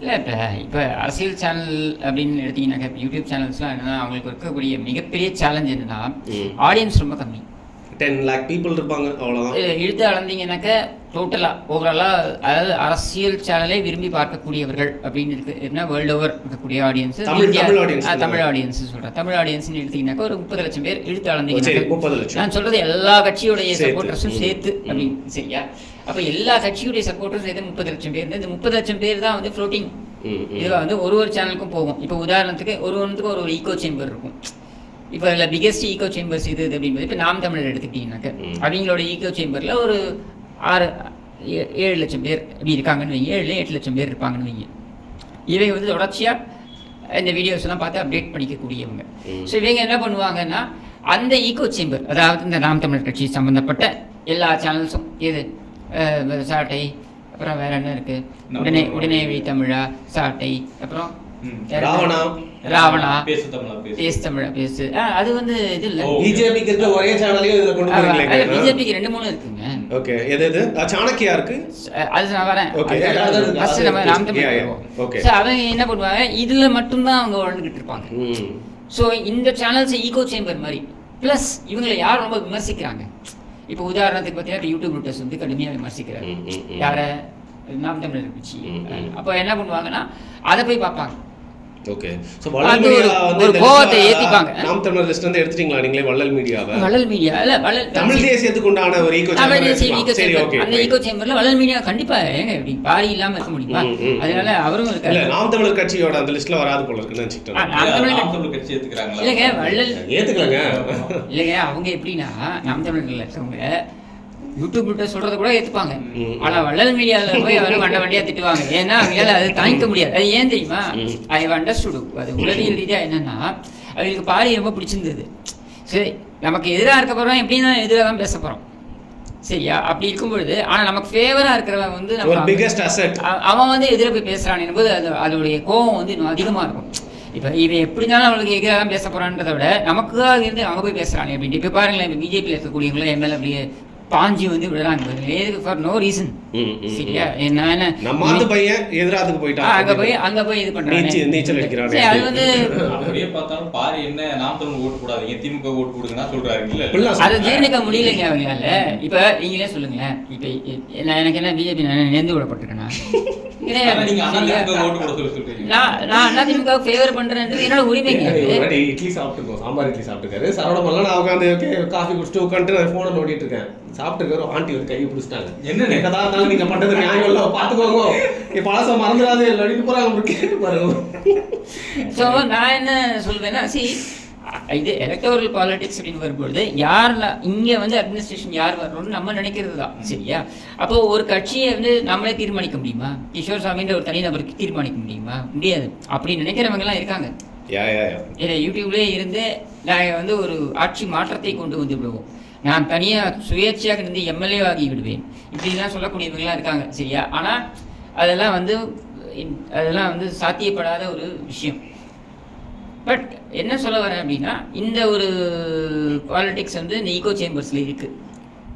இல்லை இப்போ அரசியல் சேனல் அப்படின்னு எடுத்தீங்கன்னாக்கா யூடியூப் சேனல்ஸ்லாம் என்னன்னா அவங்களுக்கு இருக்கக்கூடிய மிகப்பெரிய சேலஞ்ச் என்னன்னா ஆடியன்ஸ் ரொம்ப கம்மி. 10 lakh people இருப்பாங்க, அவ்வளோதான். இழுத்து அளந்தீங்கன்னாக்கா டோட்டலாக ஓவராலாக, அதாவது அரசியல் சேனலை விரும்பி பார்க்கக்கூடியவர்கள் அப்படின்னு இருக்குன்னா வேர்ல்டு ஓவர் இருக்கக்கூடிய ஆடியன்ஸ், தமிழ் ஆடியன்ஸ் சொல்கிறேன். தமிழ் ஆடியன்ஸ்னு எடுத்தீங்கன்னாக்கா ஒரு 30 லட்சம் பேர் இழுத்து அளந்தீங்கன்னா, நான் சொல்கிறது எல்லா கட்சியுடைய சப்போர்ட்டர்ஸும் சேர்த்து அப்படின்னு, சரியா? அப்போ எல்லா கட்சியுடைய சப்போர்ட்டரும் சேர்த்து 30 லட்சம் பேர். இந்த 30 லட்சம் பேர் தான் வந்து ஃப்ளோட்டிங் இதுவாக வந்து ஒரு சேனலுக்கும் போகும். இப்போ உதாரணத்துக்கு ஒருவனுக்கு ஒரு ஈகோ சேம்பர் இருக்கும். இப்போ இதில் பிகெஸ்ட் ஈகோ சேம்பர்ஸ் இது அப்படின்றது இப்போ நாம் தமிழர் எடுத்துக்கிட்டீங்கன்னாக்க அவங்களோட ஈகோ சேம்பரில் ஒரு 6-7 லட்சம் பேர் அப்படி இருக்காங்கன்னு வைங்க, 7-8 லட்சம் பேர் இருப்பாங்கன்னு வைங்க. இவங்க வந்து தொடர்ச்சியாக இந்த வீடியோஸ்லாம் பார்த்து அப்டேட் பண்ணிக்கக்கூடியவங்க. ஸோ இவங்க என்ன பண்ணுவாங்கன்னா அந்த ஈகோ சேம்பர், அதாவது இந்த நாம் தமிழர் கட்சி சம்மந்தப்பட்ட எல்லா சேனல்ஸும், இது சாட்டை, அப்புறம் வேற என்ன இருக்கு, உடனே வழி தமிழா, சாட்டை, அப்புறம் ராவணா, பேசு தமிழா பேசு, அது வந்து இது இல்ல, பிஜேபிக்கு இருக்க ஒரே சேனலையும் இதுல கொண்டு வரீங்களா? பிஜேபிக்கு 2-3 இருக்குங்க. ஓகே, எது சாணக்கியா இருக்கு, அது நான் வரேன். ஃபர்ஸ்ட் நம்ம நாம் தமிழ். ஓகே, சோ அவங்க என்ன பண்ணுவாங்க, இதுல மட்டும் தான் அவங்க வாழ்ந்துகிட்டு இருப்பாங்க. சோ இந்த சேனல்ஸ் ஈகோ சேம்பர் மாதிரி. பிளஸ் இவங்களை யார் ரொம்ப விமர்சிக்கிறாங்க, இப்போ உதாரணத்துக்கு பார்த்தீங்கன்னா யூடியூப் ரூட்டர்ஸ் வந்து கடுமையாக விமர்சிக்கிறாங்க யாரை, நாம் தமிழர் கட்சி. அப்போ என்ன பண்ணுவாங்கன்னா அதை போய் பார்ப்பாங்க. ஓகே, சோ வள்ளல் மீடியா வந்து ஒரு கோவத்தை ஏத்திப்பாங்க. நாம் தமிழர் லிஸ்ட்ல இருந்து எடுத்துட்டீங்களா நீங்களே வள்ளல் மீடியாவை? வள்ளல் மீடியா இல்ல, வள்ளல் தமிழ் தேசியத்துக்கு உண்டான ஒரு ஈகோ சேம்பர். சரி, ஓகே, அந்த ஈகோ சேம்பர்ல வள்ளல் மீடியா கண்டிப்பா ஏங்க இப்படி பாரி இல்லாம இருக்க முடியுமா? அதனால அவரும் இருக்காரு. இல்ல, நாம் தமிழர் கட்சியோட அந்த லிஸ்ட்ல வராது போல இருக்குன்னு நினைச்சிட்டேன். நாம் தமிழர் கட்சி ஏத்துக்கறாங்களா? இல்லங்க, வள்ளல் ஏத்துக்கலங்க. இல்லங்க, அவங்க எப்படின்னா நாம் தமிழர்ல இருக்கவங்க யூடியூப் கிட்ட சொல்றத கூட ஏத்துப்பாங்க. ஆனா வள்ளல் மீடியால போய் அவரும் வண்டியா திட்டுவாங்க. ஏன்னா அவங்களால அது தாங்கிக்க முடியாது. அது ஏன் தெரியுமா? I understood. அது உளவியல் ரீதியா என்னன்னா அவங்களுக்கு பாரி ரொம்ப பிடிச்சிருந்தது. சரி, நமக்கு எதிராக இருக்க போறோம், எப்படின்னா எதிராக தான் பேச போறோம், சரியா? அப்படி இருக்கும் பொழுது ஆனா நமக்கு ஃபேவரா இருக்கிறவன் வந்து அவன் வந்து எதிராக போய் பேசுறான் போது அதோடைய கோவம் வந்து இன்னும் அதிகமா இருக்கும். இப்போ இவன் எப்படினாலும் அவளுக்கு எதிராக தான் பேச போறான்றதை விட நமக்காக இருந்து அவங்க போய் பேசுறானே அப்படின்ட்டு. இப்போ பாருங்களேன், இப்போ பிஜேபியில் இருக்கக்கூடியவங்களும் எம்எல்ஏ அப்படியே பாஞ்சி வந்து விடுறாங்க ஃபார் நோ ரீசன், சரியா? என்ன நம்ம பையன் எதிராதுக்கு போயிட்டான், அங்க போய் இது பண்றாங்க, நீச்சல் அடிக்கிறாங்க. அது வந்து அப்படியே பார்த்தாலும் பாரு என்ன நாம் தமிழ் ஓட்டு போடாதீங்க, திமுக ஓட்டு போடுங்கன்னா சொல்றாரு. இல்ல அதை ஜீரணிக்க முடியலைங்க அவங்களால. இப்ப நீங்களே சொல்லுங்களேன், இப்ப எனக்கு என்ன பிஜேபி நேர்ந்து விடப்பட்டிருக்கேன்னா நான் அதிமுக ஃபேவர் பண்றேன்றது என்னோட உரிமைங்க. இட்லி சாப்பிட்டுருக்கோம், சாம்பார் இட்லி சாப்பிட்டுருக்காரு சரவணமெல்லாம். நான் உட்காந்து காஃபி குடிச்சிட்டு உட்காந்துட்டு ஃபோனை நோண்டிட்டு இருக்கேன். சாப்பிட்டுருக்காரு, ஆண்டி வந்து கையை பிடிச்சிட்டாங்க. என்ன என்னதான் இருந்தாலும் நீங்க பண்றது நியாயம் இல்லை, பாத்துக்கோங்க, என் பழசம் மறந்துடாது, நடிக்க போறாங்க, கேட்டு பாருங்க. ஸோ நான் என்ன சொல்வேன்னா, இது எலக்டோரல் பாலிடிக்ஸ் அப்படின்னு வரும்பொழுது யாரில் இங்கே வந்து அட்மினிஸ்ட்ரேஷன் யார் வரணும்னு நம்ம நினைக்கிறது தான், சரியா? அப்போ ஒரு கட்சியை வந்து நம்மளே தீர்மானிக்க முடியுமா? கிஷோர் சாமின்ற ஒரு தனிநபருக்கு தீர்மானிக்க முடியுமா? முடியாது. அப்படி நினைக்கிறவங்கலாம் இருக்காங்க. யூடியூப்லேயே இருந்து நாங்கள் வந்து ஒரு ஆட்சி மாற்றத்தை கொண்டு வந்து விடுவோம், நான் தனியாக சுயேட்சையாக இருந்து எம்எல்ஏ ஆகி விடுவேன், இப்படிலாம் சொல்லக்கூடியவங்களாம் இருக்காங்க, சரியா? ஆனால் அதெல்லாம் வந்து சாத்தியப்படாத ஒரு விஷயம். பட் என்ன சொல்ல வரேன் அப்படின்னா, இந்த ஒரு பாலிடிக்ஸ் வந்து இந்த ஈகோ சேம்பர்ஸில் இருக்குது.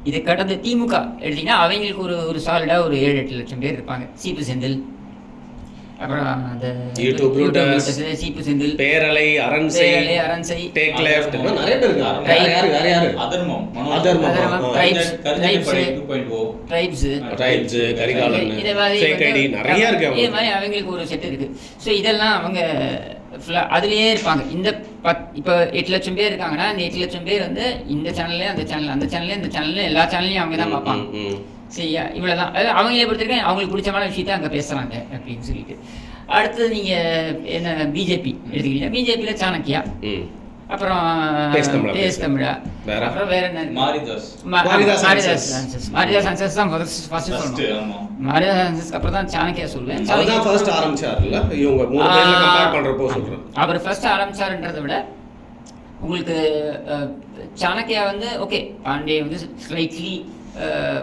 இதை கடந்த திமுக எடுத்திங்கன்னா அவங்களுக்கு ஒரு சாலிடாக ஒரு 7-8 லட்சம் பேர் இருப்பாங்க. சீப்பு செந்தில், அப்புறம் அந்த சீப்பு செந்தில், பேரலை, அரண்சை, டேக் லெஃப்ட், நிறைய பேர் இருக்காங்க. அவங்களுக்கு ஒரு செட் இருக்கு. ஸோ இதெல்லாம் அவங்க அதுலேயே இருப்பாங்க. இந்த இப்போ 8 லட்சம் பேர் இருக்காங்கன்னா இந்த 8 லட்சம் பேர் வந்து இந்த சேனல்லே அந்த சேனல், அந்த சேனல்லே இந்த சேனல்ல எல்லா சேனல்லையும் அவங்க தான் பார்ப்பாங்க, சரியா? இவ்வளோதான். அதாவது அவங்களே பொறுத்திருக்கேன், அவங்களுக்கு பிடிச்சமான விஷயத்தை அங்கே பேசுகிறாங்க அப்படின்னு சொல்லிட்டு. அடுத்தது நீங்கள் என்ன பிஜேபி எடுத்துக்கிட்டீங்க, பிஜேபியில் சாணக்கியா, அப்புறம் பேஸ் தமிழா, அப்புறம் வேற என்ன, மாரிதாஸ் சான்சஸ் தான் ஃபர்ஸ்ட் சொல்லணும். மாரிதாஸ் சான்சஸ் அப்புறம் தான் சாணக்கியா சொல்லுவேன். ஃபர்ஸ்ட் ஆரம்பிச்சாருல, இவங்க மூணு பேர்ல கம்பேர் பண்றப்போ சொல்றேன். அவர் ஃபர்ஸ்ட் ஆரம்பிச்சாருன்றதை விட உங்களுக்கு சாணக்கியா வந்து ஓகே, பாண்டே வந்து ஸ்லைட்லி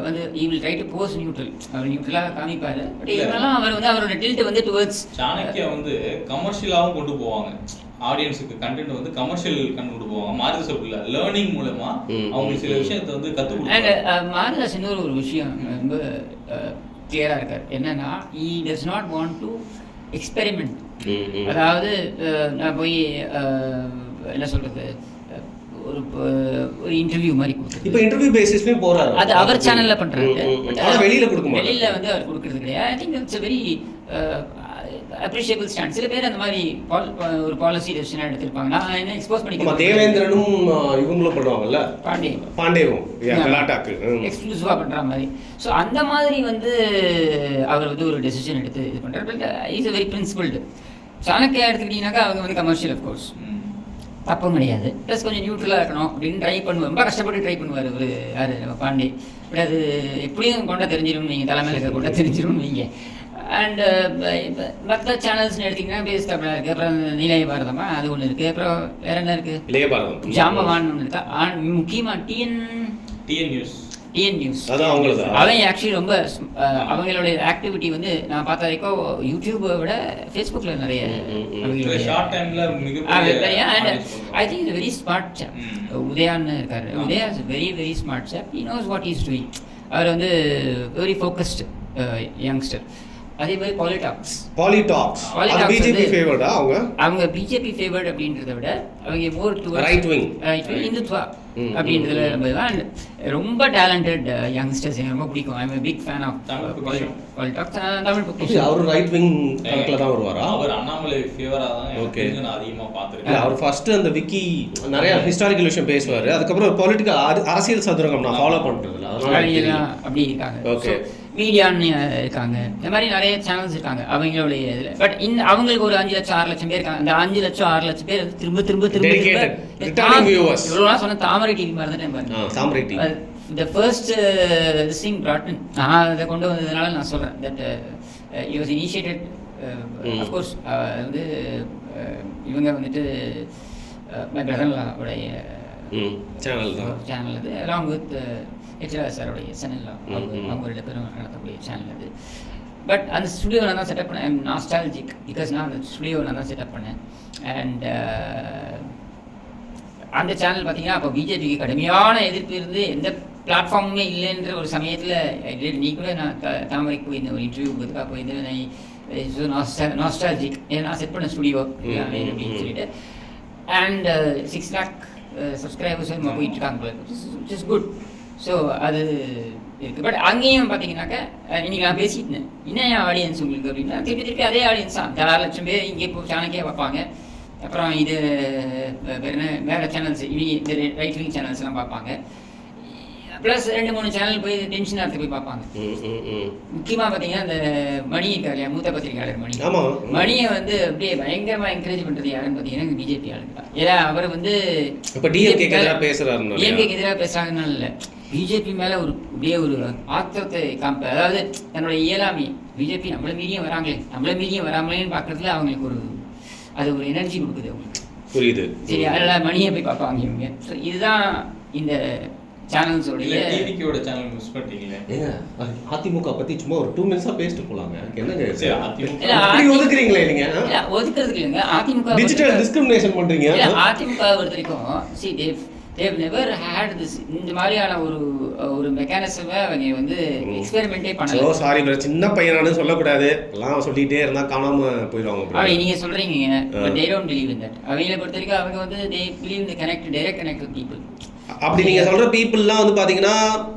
வந்து he will try to pose neutral, அவர் நியூட்ரலாக காமிப்பாரு. பட் இதனால அவர் வந்து அவரோட டில்ட் வந்து டுவர்ட்ஸ் சாணக்கியா வந்து கமர்ஷியலாகவும் கொண்டு போவாங்க, ஆடியன்ஸுக்கு கண்டென்ட் வந்து கமர்ஷியல் கொண்டு போவாங்க. மாரிதாஸ் இல்ல, லேர்னிங் மூலமா அவங்க சில விஷயத்தை வந்து கற்றுக் கொடுப்பாங்க. மாரிதாஸ் இன்னொரு ஒரு விஷயம் ரொம்ப கிளியராக இருக்கார். என்னன்னா he does not want to experiment. அதாவது நான் போய் என்ன சொல்கிறது, ஒரு இன்டர்வியூ மாதிரி கொடுக்குறது. இப்போ இன்டர்வியூ பேசிஸ்லயும் போறாரு, அது அவர் சேனல்ல பண்றாரு. வெளியில கொடுக்க மாட்டாங்க, வெளியில வந்து அவர் கொடுக்கறது கிடையாது. I think it's very appreciable stand. சில பேர் அந்த மாதிரி ஒரு பாலிசி டெசிஷன் எடுத்திருப்பாங்க. நான் என்ன எக்ஸ்போஸ் பண்ணிக்கிறேன். தேவேந்திரனும் இவங்களும் பண்ணுவாங்கல்ல, பாண்டேவும் கலாட்டாக்கு எக்ஸ்க்ளூசிவா பண்ற மாதிரி. ஸோ அந்த மாதிரி வந்து அவர் வந்து ஒரு டெசிஷன் எடுத்து இது பண்றாரு. But is very principled. Chanakya எடுத்துக்கிட்டீங்கன்னாக்கா அவங்க வந்து கமர்ஷியல் அஃப்கோர்ஸ் தப்பும் கிடையாது. ப்ளஸ் கொஞ்சம் நியூட்ரலாக இருக்கணும் அப்படின்னு ட்ரை பண்ணுவார். ரொம்ப கஷ்டப்பட்டு ட்ரை பண்ணுவார் ஒரு யார் நம்ம பாண்டே. பட் அது எப்படியும் கொண்டா தெரிஞ்சிடும், நீங்கள் தலைமையில் இருக்க கொண்டா தெரிஞ்சிடும் நீங்கள். அண்டு மற்ற சேனல்ஸ்னு எடுத்திங்கன்னா பேஸ் தமிழாக இருக்குது, அப்புறம் நிலைய பாரதமா அது ஒன்று இருக்குது, அப்புறம் வேறு என்ன இருக்குது, இளைய பாரதம், ஜாம்பவான் ஒன்று இருக்கா. முக்கியமாக டிஎன் நியூஸ் அதான் அவங்களது. அவன் ஆக்சுவலி ரொம்ப அவங்களுடைய ஆக்டிவிட்டி வந்து நான் பார்த்த வரைக்கும் யூடியூபை விட ஃபேஸ்புக்கில் நிறைய I think very smart saab. உதயான்னு இருக்காரு. Udhaya is very very smart saab. He knows what is doing. அவர் வந்து வெரி ஃபோக்கஸ்டு யங்ஸ்டர். அதே மாதிரி பாலிடாக்ஸ் பிஜேபி ஃபேவர்டா அவங்க பிஜேபி ஃபேவர்ட் அப்படின்றத விட அவங்க more towards right wing Hindutva அப்படின்றதுல ரொம்ப டேலண்டட் யங்ஸ்டர்ஸ். எனக்கு ரொம்ப பிடிக்கும். I am big fan of politics. Tamil book அவர் ரைட் விங் கணக்குல தான் வருவாரா? அவர் அண்ணாமலை ஃபேவரா தான் ஓகே நான் அதிகமா பார்த்திருக்கேன். அவர் ஃபர்ஸ்ட் அந்த விக்கி நிறைய ஹிஸ்டாரிக்கல் விஷயம் பேசுவாரு. அதுக்கப்புறம் பொலிட்டிக்கல் அரசியல் சதுரங்கம் நான் ஃபாலோ பண்றதுல அதனால அப்படி இருக்காங்க. ஓகே மீடியான்னு இருக்காங்க. இந்த மாதிரி நிறைய சேனல்ஸ் இருக்காங்க அவங்களுடைய இதில். பட் அவங்களுக்கு ஒரு 5 லட்சம் 6 லட்சம் பேர் இருக்காங்க. அந்த 5 லட்சம் 6 லட்சம் பேர் திரும்ப திரும்ப திரும்ப இவ்வளோ சொன்ன தாமரை டிவி மாதிரி தான் பாருங்க. தாமரை TV the first this thing brought in நான் அதை கொண்டு வந்ததுனால நான் சொல்கிறேன் that it was initiated of course வந்து இவங்க வந்துட்டு my brother-in-law உடைய சேனல் அது along with ஹெச்ஆர் சாரோடைய சேனல் அவங்க 2 பேரும் நடத்தக்கூடிய சேனல் அது. பட் அந்த ஸ்டுடியோ நான் தான் செட்டப் பண்ணேன். நாஸ்டாலஜிக் பிகாஸ் நான் அந்த ஸ்டுடியோ நான் தான் செட்டப் பண்ணேன். அண்ட் அந்த சேனல் பார்த்தீங்கன்னா அப்போ பிஜேபிக்கு கடுமையான எதிர்ப்பு இருந்து எந்த பிளாட்ஃபார்முமே இல்லைன்ற ஒரு சமயத்தில் நீ கூட நான் தாமரைக்கு போயிருந்தேன், ஒரு இன்டர்வியூக்காக போயிருந்தேன். நாஸ்டாலஜிக் நான் செட் பண்ண ஸ்டுடியோ அப்படின்னு சொல்லிட்டு. அண்ட் 6 lakh சப்ஸ்கிரைபர்ஸ் போயிட்டு இருக்காங்க, விச் இஸ் குட். ஸோ அது இருக்குது. பட் அங்கேயும் பார்த்தீங்கன்னாக்கா இன்றைக்கி நான் பேசிட்டேன் என்ன ஆடியன்ஸ் உங்களுக்கு அப்படின்னா திருப்பி அதே ஆடியன்ஸ் தான். 6 லட்சம் பேர் இங்கே இப்போ சாணக்கியாக பார்ப்பாங்க. அப்புறம் இது வேறு சேனல்ஸ் இந்த ரைட் விங் சேனல்ஸ்லாம் பார்ப்பாங்க. ப்ளஸ் 2-3 சேனல் போய் டென்ஷன் எடுத்து போய் பார்ப்பாங்க. முக்கியமாக பார்த்தீங்கன்னா இந்த மணி இருக்கார் இல்லையா, மூத்த பத்திரிகையாளர் மணியை வந்து அப்படியே பயங்கரமாக என்கரேஜ் பண்ணுறது யாருன்னு பார்த்தீங்கன்னா பிஜேபி ஆளுங்க. ஏன்னா அவர் வந்து டிஎம்கேக்கு எதிராக பேசுகிறாங்கன்னு இல்லை, பிஜேபி மேலே அப்படியே ஒரு ஆத்திரத்தை அதாவது தன்னுடைய இயலாமை. பிஜேபி நம்மளை மீறியும் வராங்களேன்னு பார்க்குறதுல அவங்களுக்கு அது ஒரு எனர்ஜி கொடுக்குது அவங்களுக்கு. புரியுது. சரி, அதனால் மணியை போய் பார்ப்பாங்க இவங்க. ஸோ இதுதான் இந்த சேனல்ஸோடைய டிவிக்கோட சேனல் மிஸ் பண்ணிட்டீங்களே. ஏங்க அதிமுக பத்தி சும்மா ஒரு 2 minutes பேசிட்டு போலாங்க. என்னங்க அப்படி ஒதுக்குறீங்களே நீங்க? ஒதுக்குறதுக்கு இல்லைங்க, அதிமுக டிஜிட்டல் டிஸ்கிரிமினேஷன் பண்றீங்க. அதிமுக பொறுத்த வரைக்கும் they've never had this இந்த மாதிரியான ஒரு மெக்கானிசமை அவங்க வந்து எக்ஸ்பெரிமெண்டே பண்ணல. சாரி சின்ன பையனானு சொல்லக்கூடாது, எல்லாம் சொல்லிட்டே இருந்தா காணாம போயிடுவாங்க. நீங்க சொல்றீங்க but they don't believe in that. அவங்கள பொறுத்த வரைக்கும் அவங்க வந்து they believe in the direct connect with people. அப்படி நீங்க சொல்ற பீப்புள்லாம் வந்து பாத்தீங்கன்னா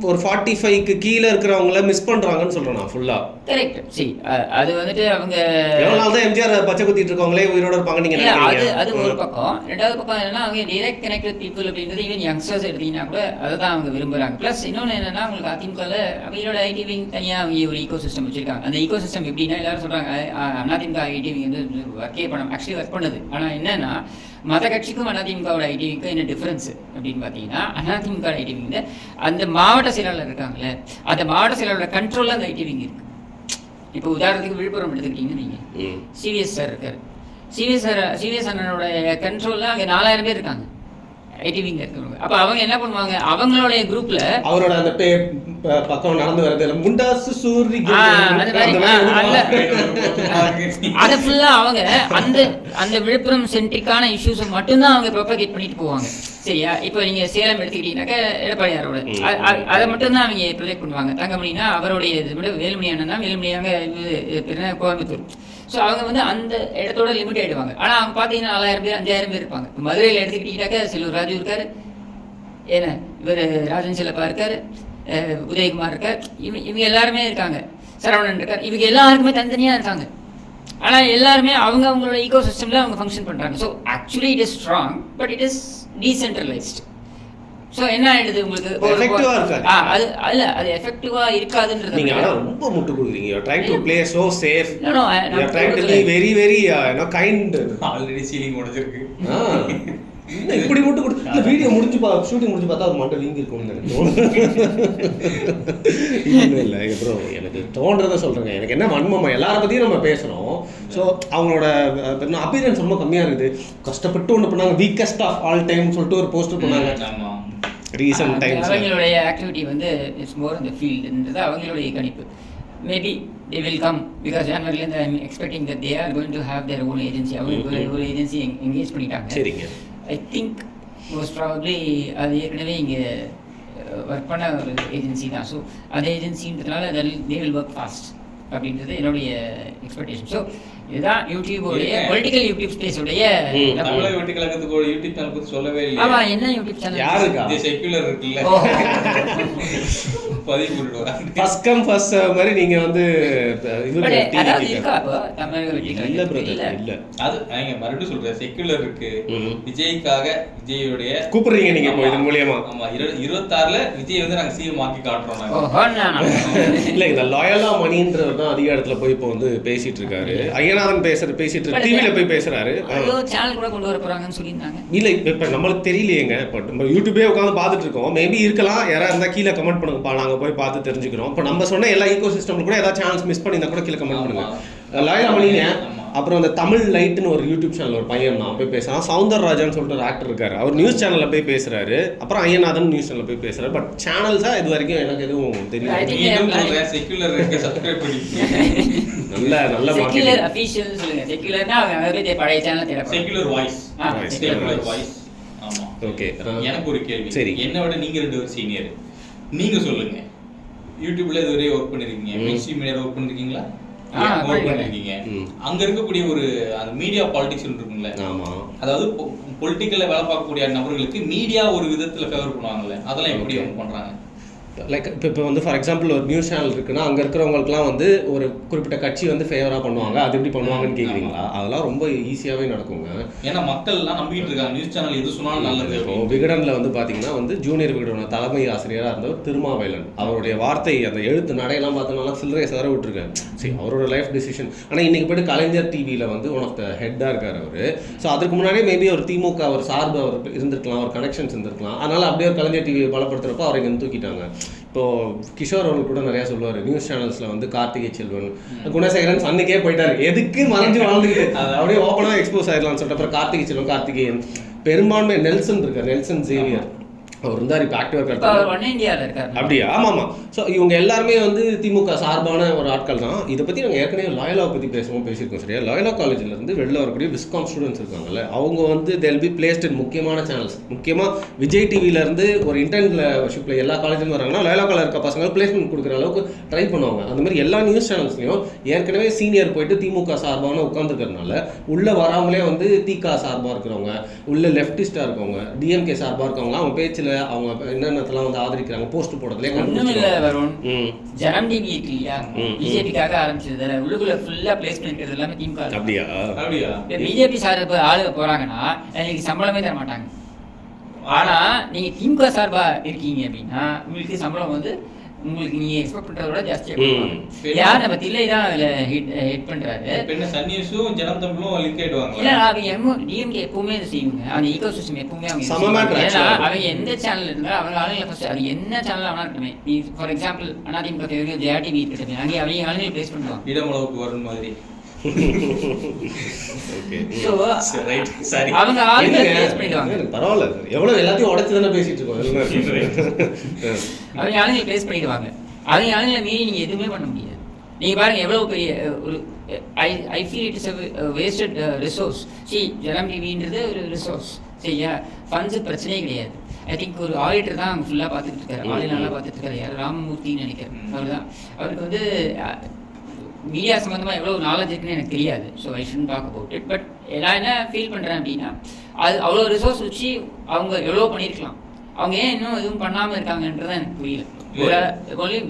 ஒரு 45க்கு கீழ இருக்கிறவங்கள மிஸ் பண்றாங்கன்னு சொல்றேன் நான் ஃபுல்லா. கரெக்ட். சரி, அது வந்துட்டு அவங்க எவ்வளவு நாள் தான் எம்ஜிஆர் பச்சை குத்திட்டு இருக்கவங்களே உயிரோட இருப்பாங்க நீங்க நினைக்கிறீங்க? அது ஒரு பக்கம். ரெண்டாவது பக்கம் என்னன்னா அவங்க டைரக்ட் கனெக்ட் வித் பீப்புள் அப்படின்றது ஈவன் யங்ஸ்டர்ஸ் எடுத்தீங்கன்னா கூட அதை தான் அவங்க விரும்புறாங்க. ப்ளஸ் இன்னொன்று என்னன்னா அவங்களுக்கு அதிமுகவில் அவங்களோட ஐடி விங் தனியாக அவங்க ஒரு ஈகோ சிஸ்டம் வச்சிருக்காங்க. அந்த ஈகோ சிஸ்டம் எப்படின்னா எல்லாரும் சொல்றாங்க அதிமுக ஐடி விங் வந்து ஒர்க்கே பண்ண ஆக்சுவலி ஒர்க் பண்ணுது. ஆனால் என்னன்னா மத கட்சிக்கும் அதிமுகவோட ஐடிவிக்கும் என்ன டிஃப்ரென்ஸ் அப்படின்னு பார்த்தீங்கன்னா அதிமுக ஐடிவிங்க அந்த மாவட்ட செயலாளர் இருக்காங்களே, அந்த மாவட்ட செயலாளரோட கண்ட்ரோலில் அந்த ஐடிவிங் இருக்கு. இப்போ உதாரணத்துக்கு விழுப்புரம் எடுத்துக்கிட்டீங்கன்னா நீங்கள் சிவிஎஸ் சார் இருக்கார். சிவிஎஸ் அண்ணனோட கண்ட்ரோலில் அங்கே 4000 பேர் இருக்காங்க ஐடிவிங்க இருக்கிறவங்க. அப்போ அவங்க என்ன பண்ணுவாங்க, அவங்களுடைய குரூப்ல அவரோட அந்த பக்கம் நடந்து வரது முண்டாசு சூரி அதை ஃபுல்லா அவங்க அந்த விழுப்புரம் சென்ட்ரிக்கான இஷ்யூஸை மட்டும்தான் அவங்க ப்ரொபகேட் பண்ணிட்டு போவாங்க. சரியா? இப்போ நீங்க சேலம் எடுத்துக்கிட்டீங்கன்னாக்கா எடப்பாடியாரோட அதை மட்டும்தான் அவங்க ப்ரொஜெக்ட் பண்ணுவாங்க. தங்கமணினா அவருடைய இது விட வேலுமணி அண்ணன் தான், வேலுமணியாங்க கோயம்புத்தூர். ஸோ அவங்க வந்து அந்த இடத்தோட லிமிட் ஆகிடுவாங்க. ஆனால் அவங்க பார்த்தீங்கன்னா 4000 பேர் 5000 பேர் இருப்பாங்க. இப்போ மதுரையில் எடுத்துக்கிட்டீங்கன்னாக்கா செல்லூர் ராஜு இருக்கார், ஏன்னா இவர் ராஜன் செல்லப்பா இருக்கார், உதயகுமார் இருக்கார், இவங்க எல்லாருமே இருக்காங்க, சரவணன் இருக்கார். இவங்க எல்லாருக்குமே தனித்தனியாக இருக்காங்க. ஆனால் எல்லாருமே அவங்களோட ஈகோ சிஸ்டமில் அவங்க ஃபங்க்ஷன் பண்ணுறாங்க. So actually it is strong, but it is decentralised. So என்ன ஆயிடுது உங்களுக்கு, அது அல்ல, அது எஃபெக்டிவா இருக்காதுன்றது. நீங்க ஆனா ரொம்ப முட்டு கொடுக்குறீங்க. You are trying to play so safe. You are trying to be very very kind. Already ceiling உடைஞ்சிருக்கு. என்ன இப்படி முட்டு கொடுத்து இந்த வீடியோ ஷூட்டிங் முடிஞ்சு பார்த்தா ஒரு மண்டை வீங்கி இருக்கும்னு நினைக்கிறோம். இல்லை ப்ரோ, எனக்கு தோன்றதை சொல்றேங்க. எனக்கு என்ன வன்மமா எல்லாரை பத்தியும் நம்ம பேசுறோம். ஸோ அவங்களோட அப்பியரன்ஸ் ரொம்ப கம்மியா இருக்குது. கஷ்டப்பட்டு ஒன்று பண்ணாங்க, வீக்கஸ்ட் ஆஃப் ஆல் டைம் சொல்லிட்டு ஒரு போஸ்டர் பண்ணாங்க ரீசன்ட் டைம்ஸ். அவங்களுடைய ஆக்டிவிட்டி வந்து இட்ஸ் மோர் இந்த ஃபீல்டுன்றது அவங்களுடைய கணிப்பு. Maybe they will come because January-ல I'm expecting that they are going to have their own agency. அவங்க ஒரு ஏஜென்சி எங்கேஜ் பண்ணிட்டாங்க. சரிங்க. ஐ திங்க் மோஸ்ட் ப்ராபப்ளி அது ஏற்கனவே இங்கே ஒர்க் பண்ண ஒரு ஏஜென்சி தான். ஸோ அந்த ஏஜென்சின்றதுனால they will work fast அப்படின்றது என்னுடைய எக்ஸ்பெக்டேஷன். ஸோ இதுதான் யூடியூபோடைய பொலிட்டிக்கல் யூடியூப் ஸ்பேஸோடைய தமிழக வெற்றி கழகத்துக்கு யூடியூப் சேனல் பற்றி சொல்லவே இல்லை. ஆமா, என்ன யூடியூப் சேனல் யாருக்கா? இது செக்யூலர் இருக்குல்ல, பதிவு பண்ணிடுவாங்க. ஃபர்ஸ்ட் கம் ஃபர்ஸ்ட் மாதிரி நீங்க வந்து அதாவது இருக்கா அப்போ தமிழக வெற்றி இல்ல பிரதர் இல்ல. அது நீங்க மறுபடியும் சொல்றேன், செக்யூலர் இருக்கு. விஜய்க்காக விஜயோடைய கூப்பிடுறீங்க நீங்க இப்போ இதன் மூலமா. ஆமா, 26ல விஜய் வந்து நாங்க சிஎம் ஆக்கி காட்டுறோம் நாங்க. இல்ல இந்த லாயலா மணின்றவர் தான் அதிக இடத்துல போய் இப்போ வந்து பேசிட்டு இருக்காரு. ஐயநாதன் பேசிட்டு டிவில போய் பேசுறாரு. சேனல் கூட கொண்டு வர போறாங்கன்னு சொல்லியிருந்தாங்க. இல்ல இப்ப நம்மளுக்கு தெரியலையேங்க. இப்போ நம்ம யூடியூபே உட்காந்து பார்த்துட்டு இருக்கோம். மேபி இருக்கலாம். யாராவது இருந்தா கீழே கமெண்ட் பண்ணுங்கப்பா, நாங்க போய் பார்த்து தெரிஞ்சுக்கிறோம். இப்போ நம்ம சொன்ன எல்லா ஈகோ சிஸ்டம்ல கூட ஏதாவது சேனல்ஸ் மிஸ் பண்ணியிருந்தா கூட கீழே கமெண்ட் பண்ணுங்க. லாயலா மணிங்க. அப்புறம் அந்த தமிழ் லைட்னு ஒரு யூடியூப் சேனல் ஒரு பையன் நான் போய் பேசுறான். சவுந்தரராஜன் சொல்லிட்டு ஒரு ஆக்டர் இருக்காரு, அவர் நியூஸ் சேனல்ல போய் பேசுறாரு. அப்புறம் ஐயநாதன் நியூஸ் சேனல்ல போய் பேசுறாரு. பட் சேனல்ஸா இது வரைக்கும் எனக்கு எதுவும் தெரியல. செக்யூலர் இருக்கு, சப்ஸ்கிரைப் பண்ணி நல்ல செக்யூலர் அபிஷியல் சொல்லுங்க. செக்யூலர்னா அவங்க பழைய சேனல் தேட செக்யூலர் வாய்ஸ். Secular voice. ஆமா, ஓகே. எனக்கு ஒரு கேள்வி. சரி, என்ன விட நீங்க 2 பேரும் சீனியர், நீங்க சொல்லுங்க. யூடியூப்ல இதுவரை ஒர்க் பண்ணிருக்கீங்க, மெயின்ஸ்ட்ரீம் மீடியால ஒர்க் பண்ணிருக்கீங்களா? ஒர்க் பண்ணிருக்கீங்க. அங்க இருக்கக்கூடிய ஒரு அந்த மீடியா பாலிடிக்ஸ் இருக்குங்களே, அதாவது பொலிட்டிக்கல்ல வேலை பார்க்கக்கூடிய நபர்களுக்கு மீடியா ஒரு விதத்துல ஃபேவர் பண்ணுவாங்கல்ல, அதெல்லாம் எப்படி அவங்க பண்றாங்க? லைக் இப்போ வந்து ஃபார் எக்ஸாம்பிள் ஒரு நியூஸ் சேனல் இருக்குன்னா அங்கே இருக்கிறவங்களுக்குலாம் வந்து ஒரு குறிப்பிட்ட கட்சி வந்து ஃபேவராக பண்ணுவாங்க. அது எப்படி பண்ணுவாங்கன்னு கேட்குறீங்களா? அதெல்லாம் ரொம்ப ஈஸியாகவே நடக்குங்க. ஏன்னா மக்கள்லாம் நம்பிக்கிட்டு இருக்காங்க நியூஸ் சேனல் எது சொன்னாலும் நல்லது. இப்போ விகடனில் வந்து பார்த்தீங்கன்னா வந்து ஜூனியர் விகடனோட தலைமை ஆசிரியராக இருந்தவர் திருமாவேலன். அவருடைய வார்த்தை அந்த எழுத்து நடையெல்லாம் பார்த்தோம்னா சில்லறையை சதற விட்டுருக்காரு. சரி, அவரோட லைஃப் டிசிஷன். ஆனால் இன்னைக்கு போய்ட்டு கலைஞர் டிவியில் வந்து ஒன் ஆஃப் த ஹெட்டாக இருக்கார் அவர். ஸோ அதுக்கு முன்னாடியே மேபி ஒரு திமுக ஒரு சார்பு அவர் இருந்திருக்கலாம், ஒரு கனெக்ஷன்ஸ் இருந்திருக்கலாம். அதனால் அப்படியே ஒரு கலைஞர் டிவியை பலப்படுத்துறப்போ அவரை இங்கே தூக்கிட்டாங்க. இப்போது கிஷோர் அவர்கள் கூட நிறையா சொல்லுவார், நியூஸ் சேனல்ஸில் வந்து கார்த்திகை செல்வன், குணசேகரன் சன்னுக்கே போயிட்டாரு, எதுக்கு மறைஞ்சு வாழ்ந்துக்கிட்டு அப்படியே ஓப்பனாக எக்ஸ்போஸ் ஆகிடலாம்னு சொல்லிட்டு அப்புறம் கார்த்திகை செல்வன், கார்த்திகேயன், பெரும்பான்மை நெல்சன் இருக்கார், நெல்சன் ஜேவியர் அவர் இருந்தார். இப்போ ஆக்டிவாக இருக்கார். அப்படியா? ஆமாம் ஆமாம். ஸோ இவங்க எல்லாருமே வந்து திமுக சார்பான ஒரு ஆட்கள் தான். இதை பற்றி நாங்கள் ஏற்கனவே லாயலாவை பற்றி பேசியிருக்கோம். சரியா? லாயலா காலேஜிலேருந்து வெளில வரக்கூடிய விஸ்காம் ஸ்டூடெண்ட்ஸ் இருக்காங்கல்ல, அவங்க வந்து தேல் பி பிளேஸ்ட் இன் முக்கியமான சேனல்ஸ். முக்கியமாக விஜய் டிவிலேருந்து ஒரு இன்டர்ன்ஷிப்பில் எல்லா காலேஜும் வராங்கன்னா லாயலா காலேஜ் இருக்க பசங்க பிளேஸ்மெண்ட் கொடுக்குற அளவுக்கு ட்ரை பண்ணுவாங்க. அந்த மாதிரி எல்லா நியூஸ் சேனல்ஸ்லையும் ஏற்கனவே சீனியர் போயிட்டு திமுக சார்பான உட்காந்துருக்கிறதுனால உள்ளே வராமலே வந்து திக சார்பாக இருக்கிறவங்க, உள்ள லெஃப்டிஸ்டாக இருக்கவங்க, டிஎம்கே சார்பாக இருக்கவங்க அவங்க பேச்சில் அவங்க என்னென்னலாம் வந்து ஆதரிக்கிறாங்க, போஸ்ட் போடுறதுல ஒன்றும் இல்லை வரும். ஜனம் டிவி இருக்கு இல்லையா, பிஜேபிக்காக ஆரம்பிச்சது, உள்ளுக்குள்ள ஃபுல்லா பிளேஸ் பண்ணிக்கிறது எல்லாமே திமுக. அப்படியா? அப்படியா? பிஜேபி சார்பு ஆளுங்க போறாங்கன்னா எனக்கு சம்பளமே தர மாட்டாங்க. ஆனா நீங்க திமுக சார்பா இருக்கீங்க அப்படின்னா உங்களுக்கு சம்பளம் வந்து உங்களுக்கு நீங்க எக்ஸ்பெக்ட் பண்றத விட ஜாஸ்தியா கொடுப்பாங்க. யார் நம்ம தில்லை தான் அதுல ஹிட் பண்றாரு. என்ன சன்னியூஸும் ஜனம் தமிழும் லிங்க் ஆயிடுவாங்க. இல்ல அவங்க டிஎம்கே எப்பவுமே இதை செய்யுங்க. அந்த ஈகோ சிஸ்டம் எப்பவுமே அவங்க ஏன்னா அவங்க எந்த சேனல் இருந்தா அவங்க ஆளுங்களை ஃபர்ஸ்ட் அது என்ன சேனல் ஆனா இருக்கணுமே. நீ for example AIADMK Jaya TV இருக்கட்டும், அங்கே அவங்க ஆளுங்களை பிளேஸ் பண்ணுவாங்க இடமளவுக்கு வரும் மாதிரி. அவங்க ஆளுங்களை பிளேஸ் பண்ணிடுவாங்க. பரவாயில்ல, எவ்வளவு எல்லாத்தையும் உடைச்சு தானே பேசிட்டு இருக்கோம். அவங்க ஆளுங்களை பிளேஸ் பண்ணிடுவாங்க. அவங்க ஆளுங்களை மீறி நீங்க எதுவுமே பண்ண முடியாது. நீங்க பாருங்க எவ்வளவு பெரிய ஒரு I feel it is wasted resource. ஜனம் டிவின்றது ஒரு ரிசோர்ஸ். சரியா? ஃபண்ட்ஸு பிரச்சனையே கிடையாது. ஐ திங்க் ஒரு ஆடிட்டர் தான் அவங்க ஃபுல்லாக பார்த்துட்டு இருக்காரு. ஆடிட் நல்லா பார்த்துட்டு இருக்காரு. யார் ராமமூர்த்தின்னு நினைக்கிறேன். அவர் தான். அவருக்கு வந்து மீடியா சம்மந்தமாக எவ்வளோ நாலேஜ் இருக்குன்னு எனக்கு தெரியாது. So I should talk about it. But நான் என்ன ஃபீல் பண்ணுறேன் அப்படின்னா, அது அவ்வளோ ரிசோர்ஸ் வச்சு அவங்க எவ்வளோ பண்ணியிருக்கலாம். அவங்க ஏன் இன்னும் எதுவும் பண்ணாமல் இருக்காங்கன்றதான் எனக்கு புரியல.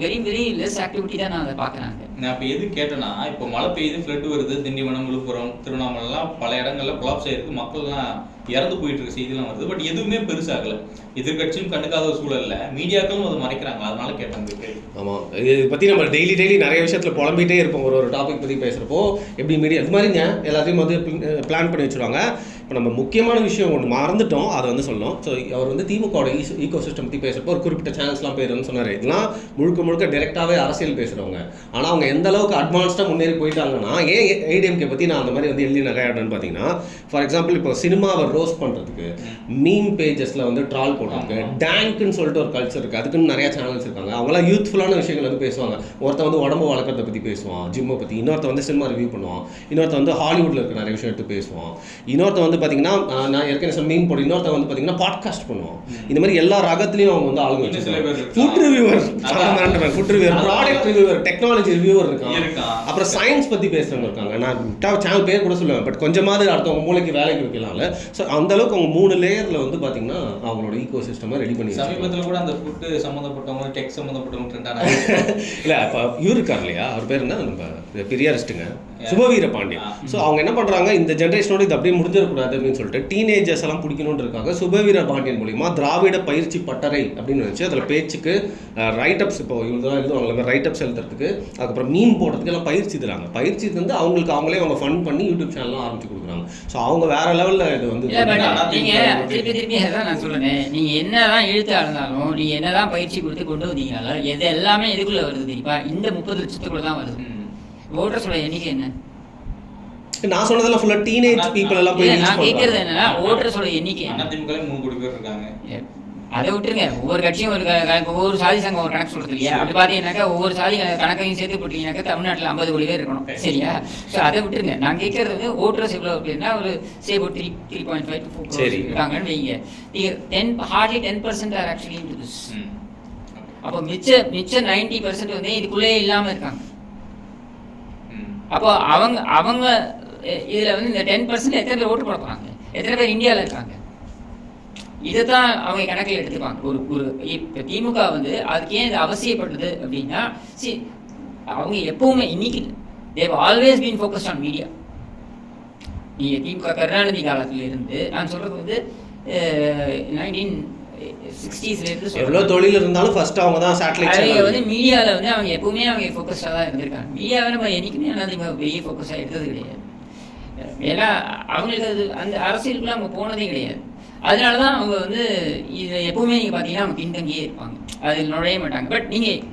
வெரி வெரி லெஸ் ஆக்டிவிட்டி தான் நான் அதை பார்க்குறேன். நான் இப்போ எது கேட்டேன்னா, இப்போ மழை பெய்யுது, ஃப்ளட் வருது, திண்டிவனம், விழுப்புரம், திருவண்ணாமலைலாம் பல இடங்கள்ல கொலாப்ஸ் ஆயிருக்கு, மக்கள்லாம் இறந்து போயிட்டு இருக்க செய்திலாம் வருது. பட் எதுவுமே பெருசாகல. எதிர்கட்சியும் கண்டுக்காத ஒரு சூழல்ல மீடியாக்களும் அதை மறைக்கிறாங்க. அதனால கேட்டாங்க. ஆமாம், இதை பற்றி நம்ம டெய்லி நிறைய விஷயத்தில் புலம்பிகிட்டே இருப்போம். ஒரு டாபிக் பற்றி பேசுகிறப்போ எப்படி மீடியா இது மாதிரிங்க எல்லாத்தையும் வந்து பிளான் பண்ணி வச்சுருவாங்க. இப்போ நம்ம முக்கியமான விஷயம் ஒன்று மறந்துட்டோம், அதை வந்து சொல்லணும். ஸோ அவர் வந்து திமுகவோட ஈகோ சிஸ்டம் பற்றி பேசுகிறப்போ ஒரு குறிப்பிட்ட சேனல்ஸ்லாம் பேர் வந்து சொன்னார், இதெல்லாம் முழுக்க டேரெக்டாகவே அரசியல் பேசுகிறவங்க. ஆனால் அவங்க எந்த அளவுக்கு அட்வான்ஸ்டாக முன்னேறி போயிட்டாங்கன்னா, ஏன் ஏடிஎம்கே பற்றி நான் அந்த மாதிரி வந்து எழுதி நகையாடுன்னு பார்த்தீங்கன்னா, ஃபார் எக்ஸாம்பிள் இப்போ சினிமாவை ரோஸ்ட் பண்ணுறதுக்கு மீம் பேஜஸில் வந்து ட்ரால் போடுறாங்க. டேங்க்னு சொல்லிட்டு ஒரு கல்ச்சர் இருக்குது, அதுக்குன்னு நிறையா சேனல்ஸ் இருக்காங்க. அவங்களாம் யூத்ஃபுல்லான விஷயங்கள் வந்து பேசுவாங்க. ஒருத்தர் வந்து உடம்பு வளர்க்குறத பற்றி பேசுவான், ஜிம்மை பற்றி. இன்னொருத்த வந்து சினிமா ரிவ்யூ பண்ணுவான். இன்னொருத்த வந்து ஹாலிவுட்டில் இருக்க நிறைய விஷயம் எடுத்து பேசுவான். இன்னொருத்த வந்து பார்த்தீங்கன்னா, நான் ஏற்கனவே சொன்ன மீம் போடு. இன்னொருத்த வந்து பார்த்தீங்கன்னா பாட்காஸ்ட் பண்ணுவான். இந்த மாதிரி எல்லா ரகத்துலையும் அவங்க வந்து ஆளுங்க வச்சுருக்காங்க. Food reviewer, product reviewer, technology reviewer இருக்காங்க. அப்புறம் சயின்ஸ் பற்றி பேசுறவங்க இருக்காங்க. நான் சேனல் பேர் கூட சொல்லுவேன், பட் கொஞ்சமாவது அடுத்தவங்க மூளைக்கு வேலைக்கு வைக்கலாம்ல. ஸோ அந்த அளவுக்கு அவங்க 3 லேயரில் வந்து பார்த்தீங்கன்னா அவங்களோட ஈகோ சிஸ்டமை ரெடி பண்ணி. சமீபத்தில் கூட அந்த ஃபுட்டு சம்மந்தப்பட்டவங்க, டெக் சம்மந்தப்பட்டவங்க ட்ரெண்டான இல்லை. அப்போ இவர் இருக்கார் இல்லையா, அவர் பேர் என்ன, நம்ம பெரியாரிஸ்ட்டுங்க, சுபவீர பாண்டியன். ஸோ அவங்க என்ன பண்ணுறாங்க, இந்த ஜென்ரேஷனோட இது அப்படியே முடிஞ்சிடக்கூடாது அப்படின்னு சொல்லிட்டு டீனேஜர்ஸ் எல்லாம் பிடிக்கணும்னு இருக்காங்க. சுபவீர பாண்டியன் மூலிமா திராவிட பயிற்சி பட்டறை அப்படின்னு வச்சு அதில் பேச்சுக்கு ரைட்டப்ஸ், இப்போ இவங்க தான் எழுதுவாங்க ரைட்டப்ஸ் எழுதுறதுக்கு, அதுக்கப்புறம் மீன் போடுறதுக்கு எல்லாம் பயிற்சி தராங்க. பயிற்சி வந்து அவங்களுக்கு அவங்களே அவங்க ஃபண்ட் பண்ணி யூடியூப் சேனல்லாம் ஆரம்பிச்சு கொடுக்குறாங்க. ஸோ அவங்க வேற லெவலில் இது வந்து திருப்பி நான் சொல்றேன், நீங்க என்னதான் எழுத்தா இருந்தாலும், நீங்க என்னதான் பயிற்சி கொடுத்து கொண்டு வந்தீங்கனாலும், எது எல்லாமே எதுக்குள்ள வருது தெரியுமா? இந்த 30 லட்சத்துக்குள்ள தான் வருது. ஓட்டர்ஸோட எண்ணிக்கை என்ன? நான் சொன்னதெல்லாம் ஃபுல்லா டீனேஜ் பீப்பிள் எல்லாம் போய் நான் கேட்கறது என்னன்னா, ஓட்டர்ஸோட எண்ணிக்கை என்ன? அதிமுகல 3 கோடி பேர் இருக்காங்க. அதை விட்டுருங்க, ஒவ்வொரு கட்சியும் ஒவ்வொரு சாதி சங்கம் ஒரு கணக்கு சொல்றது இல்லையா? அப்படி பார்த்தீங்கன்னாக்கா ஒவ்வொரு சாதி கணக்கையும் சேர்த்து போட்டீங்கன்னாக்கா தமிழ்நாட்டில் 50 கோடி பேர் இருக்கணும், சரியா? ஸோ அதை விட்டுருங்க. நான் கேட்கறது வந்து ஓட்டர்ஸ் எவ்வளோ அப்படின்னா ஒரு 3.5 to 4 இருக்காங்கன்னு வைங்க. Hardly 10% are actually into this. அப்போ மிச்ச 90% வந்து இதுக்குள்ளே இல்லாமல் இருக்காங்க. அப்போ அவங்க இதில் வந்து இந்த 10% எத்தனை பேர் ஓட்டு போட போகிறாங்க, எத்தனை பேர் இந்தியாவில் இருக்காங்க, இதை தான் அவங்க கணக்கில் எடுத்துப்பாங்க. ஒரு இப்போ திமுக வந்து அதுக்கு ஏன் இது அவசியப்படுது அப்படின்னா, அவங்க எப்பவுமே இன்னைக்கு they always been focused on media. நீங்கள் திமுக கருணாநிதி காலத்தில் இருந்து நான் சொல்கிறது வந்து 1960s இருந்து எவ்வளோ தொழில் இருந்தாலும் ஃபர்ஸ்ட் அவங்க தான் சேட்டலைட் வந்து மீடியாவில் வந்து அவங்க எப்பவுமே அவங்க ஃபோக்கஸ்டாக தான் இருந்திருக்காங்க. மீடியாவை நம்ம என்றைக்குமே அதிமுக பெரிய ஃபோக்கஸாக எடுத்தது கிடையாது. ஏன்னா அவங்களுக்கு அது அந்த அரசியலுக்குள்ள அவங்க போனதே கிடையாது. அதனால தான் அவங்க வந்து இதை எப்பவுமே நீங்கள் பார்த்தீங்கன்னா அவங்க பின்தங்கியே இருப்பாங்க, அதில் நுழைய மாட்டாங்க. பட்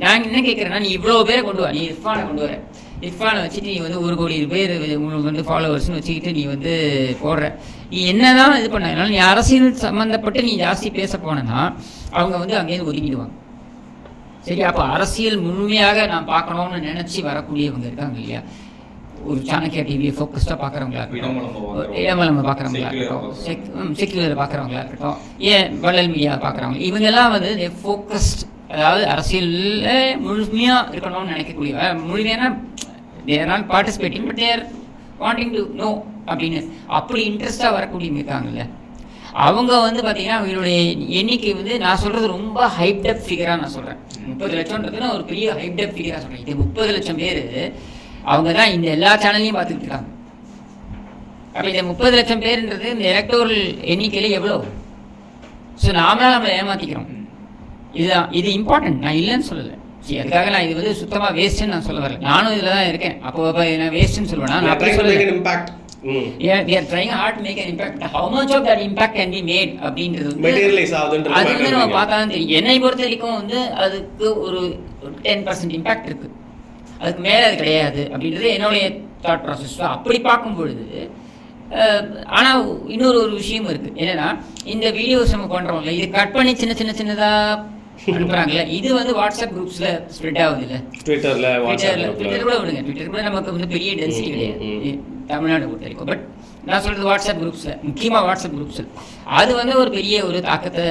நான் என்ன கேட்குறேன்னா, நீ இவ்வளோ பேரை கொண்டு வர, நீ இர்ஃபானை கொண்டு வர, இர்ஃபானை வச்சுட்டு நீ வந்து 1 கோடி பேர் உங்களுக்கு வந்து ஃபாலோவர்ஸ்னு வச்சுக்கிட்டு நீ வந்து போடுற, நீ என்ன தான் இது பண்ணாலும் நீ அரசியல் சம்மந்தப்பட்டு நீ ஜாஸ்தி பேச போனேன்னா அவங்க வந்து அங்கேயிருந்து ஒதுங்கிடுவாங்க. சரி, அப்போ அரசியல் முழுமையாக நான் பார்க்கணும்னு நினச்சி வரக்கூடியவங்க இருக்காங்க இல்லையா? ஒரு சாணக்கியா டிவியை ஃபோக்கஸ்டாக பார்க்குறவங்களா இருக்கட்டும், இடமலமை பார்க்குறவங்களா இருக்கட்டும், செக்யூலரை பார்க்குறவங்களா இருக்கட்டும், ஏன் வள்ளல் மீடியா பார்க்குறவங்க, இவங்கெல்லாம் வந்து ஃபோக்கஸ்ட், அதாவது அரசியலில் முழுமையாக இருக்கணும்னு நினைக்கக்கூடிய, முழுமையான they're not participating but they're wanting to know அப்படின்னு அப்படி இன்ட்ரெஸ்டாக வரக்கூடியவங்க இருக்காங்கல்ல, அவங்க வந்து பார்த்தீங்கன்னா அவங்களுடைய எண்ணிக்கை வந்து நான் சொல்கிறது ரொம்ப ஹைப்டப் ஃபிகராக நான் சொல்கிறேன். 30 லட்சம்ன்றது நான் ஒரு பெரிய ஹைப்டப் ஃபிகராக சொல்கிறேன். இது 30 லட்சம் பேர் அவங்க தான் இந்த எல்லா சேனல்லையும் பார்த்துக்கிட்டு இருக்காங்க. அப்போ இந்த 30 லட்சம் பேருன்றது இந்த எலக்டோரல் எண்ணிக்கையில் எவ்வளோ? ஸோ நம்மளை ஏமாற்றிக்கிறோம். இது இம்பார்ட்டன்ட், நான் இல்லைன்னு சொல்லலை. சரி, அதுக்காக நான் இது வந்து சுத்தமாக வேஸ்ட்டுன்னு நான் சொல்ல வரல. நானும் இதில் தான் இருக்கேன். அப்போ நான் வேஸ்ட்டுன்னு சொல்லுவேன். நான் அப்படி சொல்லுவேன். We are trying hard to make an impact. How much of that impact can be made அப்படின்றது அது வந்து நம்ம பார்த்தா தான் தெரியும். என்னை பொறுத்த வரைக்கும் வந்து அதுக்கு ஒரு 10% இம்பேக்ட் இருக்குது, அதுக்கு மேலே அது கிடையாது அப்படின்றது என்னுடைய தாட் ப்ராசஸ். அப்படி பார்க்கும் பொழுது ஆனால் இன்னொரு விஷயமும் இருக்குது. என்னென்னா, இந்த வீடியோஸ் நம்ம பண்ணுறோம்ல, இது கட் பண்ணி சின்னதாக அனுப்புகிறாங்கல்ல, இது வந்து வாட்ஸ்அப் குரூப்ஸில் ஸ்ப்ரெட் ஆகுது இல்லை, ட்விட்டர் கூட விடுங்க, ட்விட்டர் கூட நமக்கு வந்து பெரிய டென்சிட்டி கிடையாது தமிழ்நாடு பொறுத்த வரைக்கும். பட் நான் சொல்கிறது வாட்ஸ்அப் குரூப்ஸில், முக்கியமாக வாட்ஸ்அப் குரூப்ஸில் அது வந்து ஒரு பெரிய ஒரு தாக்கத்தை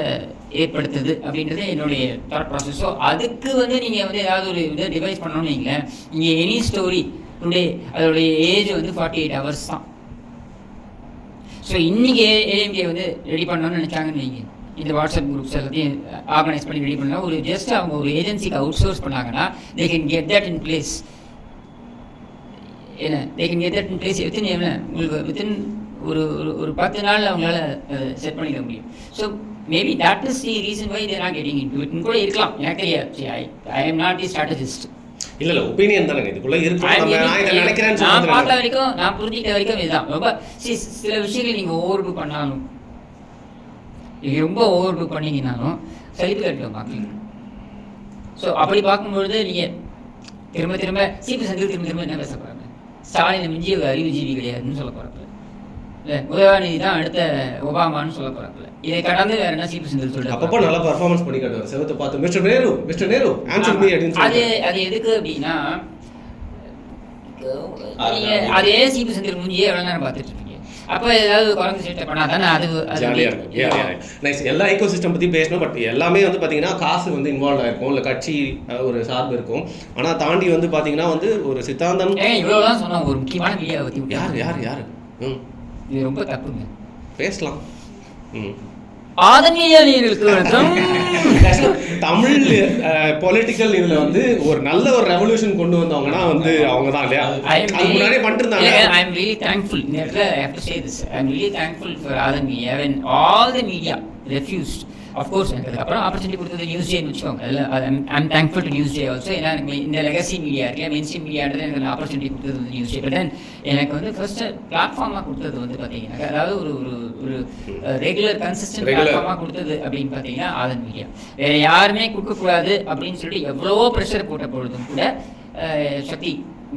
ஏற்படுத்துது அப்படின்றது என்னுடைய தாட் ப்ராசஸ். ஸோ அதுக்கு வந்து நீங்கள் வந்து ஏதாவது ஒரு இதை டிவைஸ் பண்ணணும்னு வைங்களேன், நீங்கள் எனி ஸ்டோரி டுடே அதோடைய ஏஜ் வந்து 48 hours தான். ஸோ இன்றைக்கி ஏஎம்கே வந்து ரெடி பண்ணணும்னு நினச்சாங்கன்னு வைங்க, இந்த வாட்ஸ்அப் குரூப்ஸ் எல்லாத்தையும் ஆர்கனைஸ் பண்ணி ரெடி பண்ணால் ஒரு ஜஸ்ட் அவங்க ஒரு ஏஜென்சிக்கு அவுட் சோர்ஸ் பண்ணாங்கன்னா they can get that in place. என்ன they can get that in place எத்தனை என்ன உங்களுக்கு வித்தின் ஒரு 10 நாள் அவங்களால செட் பண்ணிக்க முடியும். So maybe that is the reason why they're not getting into it கூட இருக்கலாம், எனக்கு தெரியாது. I am not the strategist. இல்ல ஒபினியன் தானே இதுக்குள்ள இருக்கு. நான் பார்த்த வரைக்கும், நான் புரிஞ்சிக்கிட்ட வரைக்கும் இதுதான். ரொம்ப சில விஷயங்கள் நீங்கள் ஓவர் டூ பண்ணாலும், ரொம்ப ஓவர் டூ பண்ணிங்கனாலும் சலிப்பு கட்டிடும் பார்க்கலீங்க. ஸோ அப்படி பார்க்கும்பொழுது நீங்கள் திரும்ப திரும்ப சீப்பு செந்தில் திரும்ப என்ன பேச போகிறாங்க, ஸ்டாலினை மிஞ்சி ஒரு அறிவுஜீவி கிடையாதுன்னு சொல்ல போகிறாப்புல, இல்லை உதயநிதி தான் அடுத்த ஒபாமான்னு சொல்ல போகிறாப்புல. இதை கடந்து வேற என்ன சீப்பு செந்தில் சொல்லிட்டு அப்பப்போ நல்லா பர்ஃபார்மன்ஸ் பண்ணி காட்டுவார். செவத்தை பார்த்து மிஸ்டர் நேரு ஆன்சர் மீ அப்படின்னு அது எதுக்கு அப்படின்னா, அதே சீப்பு செந்தில் முடிஞ்சே எவ்வளோ நேரம் பார்த்துட்டு இருக்கீங்க. அப்போ ஏதாவது குறைஞ்ச சேட்டை பண்ணால் தானே அது ஜாலியாக இருக்கும். நைஸ். எல்லா ஈகோ சிஸ்டம் பற்றி பேசணும். பட் எல்லாமே வந்து பார்த்தீங்கன்னா காசு வந்து இன்வால்வ் ஆகிருக்கும், இல்லை கட்சி ஒரு சார்பு இருக்கும். ஆனால் தாண்டி வந்து பார்த்தீங்கன்னா வந்து ஒரு சித்தாந்தம் இவ்வளோதான் சொன்னாங்க. ஒரு முக்கியமான மீடியாவை பற்றி யார் இது ரொம்ப தப்புங்க. பேசலாம். தமிழ் பொலிட்டிக்கல் இதுல வந்து ஒரு நல்ல ஒரு ரெவல்யூஷன் கொண்டு வந்தவங்கன்னா வந்து அவங்க தான் இல்லையா, முன்னாடியே பண்ணிட்டு இருந்தாங்க. I am really thankful. I have to say this. I am really thankful for Adan Media when all the media refused. Of course, எனக்கு அப்புறம் ஆப்பர்ச்சுனிட்டி கொடுத்தது நியூஸ் டேன்னு வச்சுக்கோங்க. I am thankful to news day also. ஏன்னா எனக்கு இந்த லெகசி மீடியா இருக்கு, மெயின் ஸ்ட்ரீம் மீடியான்றது எனக்கு ஆப்பர்ச்சுனிட்டி கொடுத்தது வந்து நியூஸ் டே. பட் தென் எனக்கு வந்து ஃபர்ஸ்ட் பிளாட்ஃபார்மாக கொடுத்தது வந்து பார்த்தீங்கன்னா, அதாவது ஒரு ரெகுலர் கன்சிஸ்டன்ட் பிளாட்ஃபார்மாக கொடுத்தது அப்படின்னு பார்த்தீங்கன்னா ஆதன் மீடியா. வேறு யாருமே கொடுக்கக்கூடாது அப்படின்னு சொல்லிட்டு எவ்வளவோ ப்ரெஷர் போட்ட பொழுதும் கூட Shakti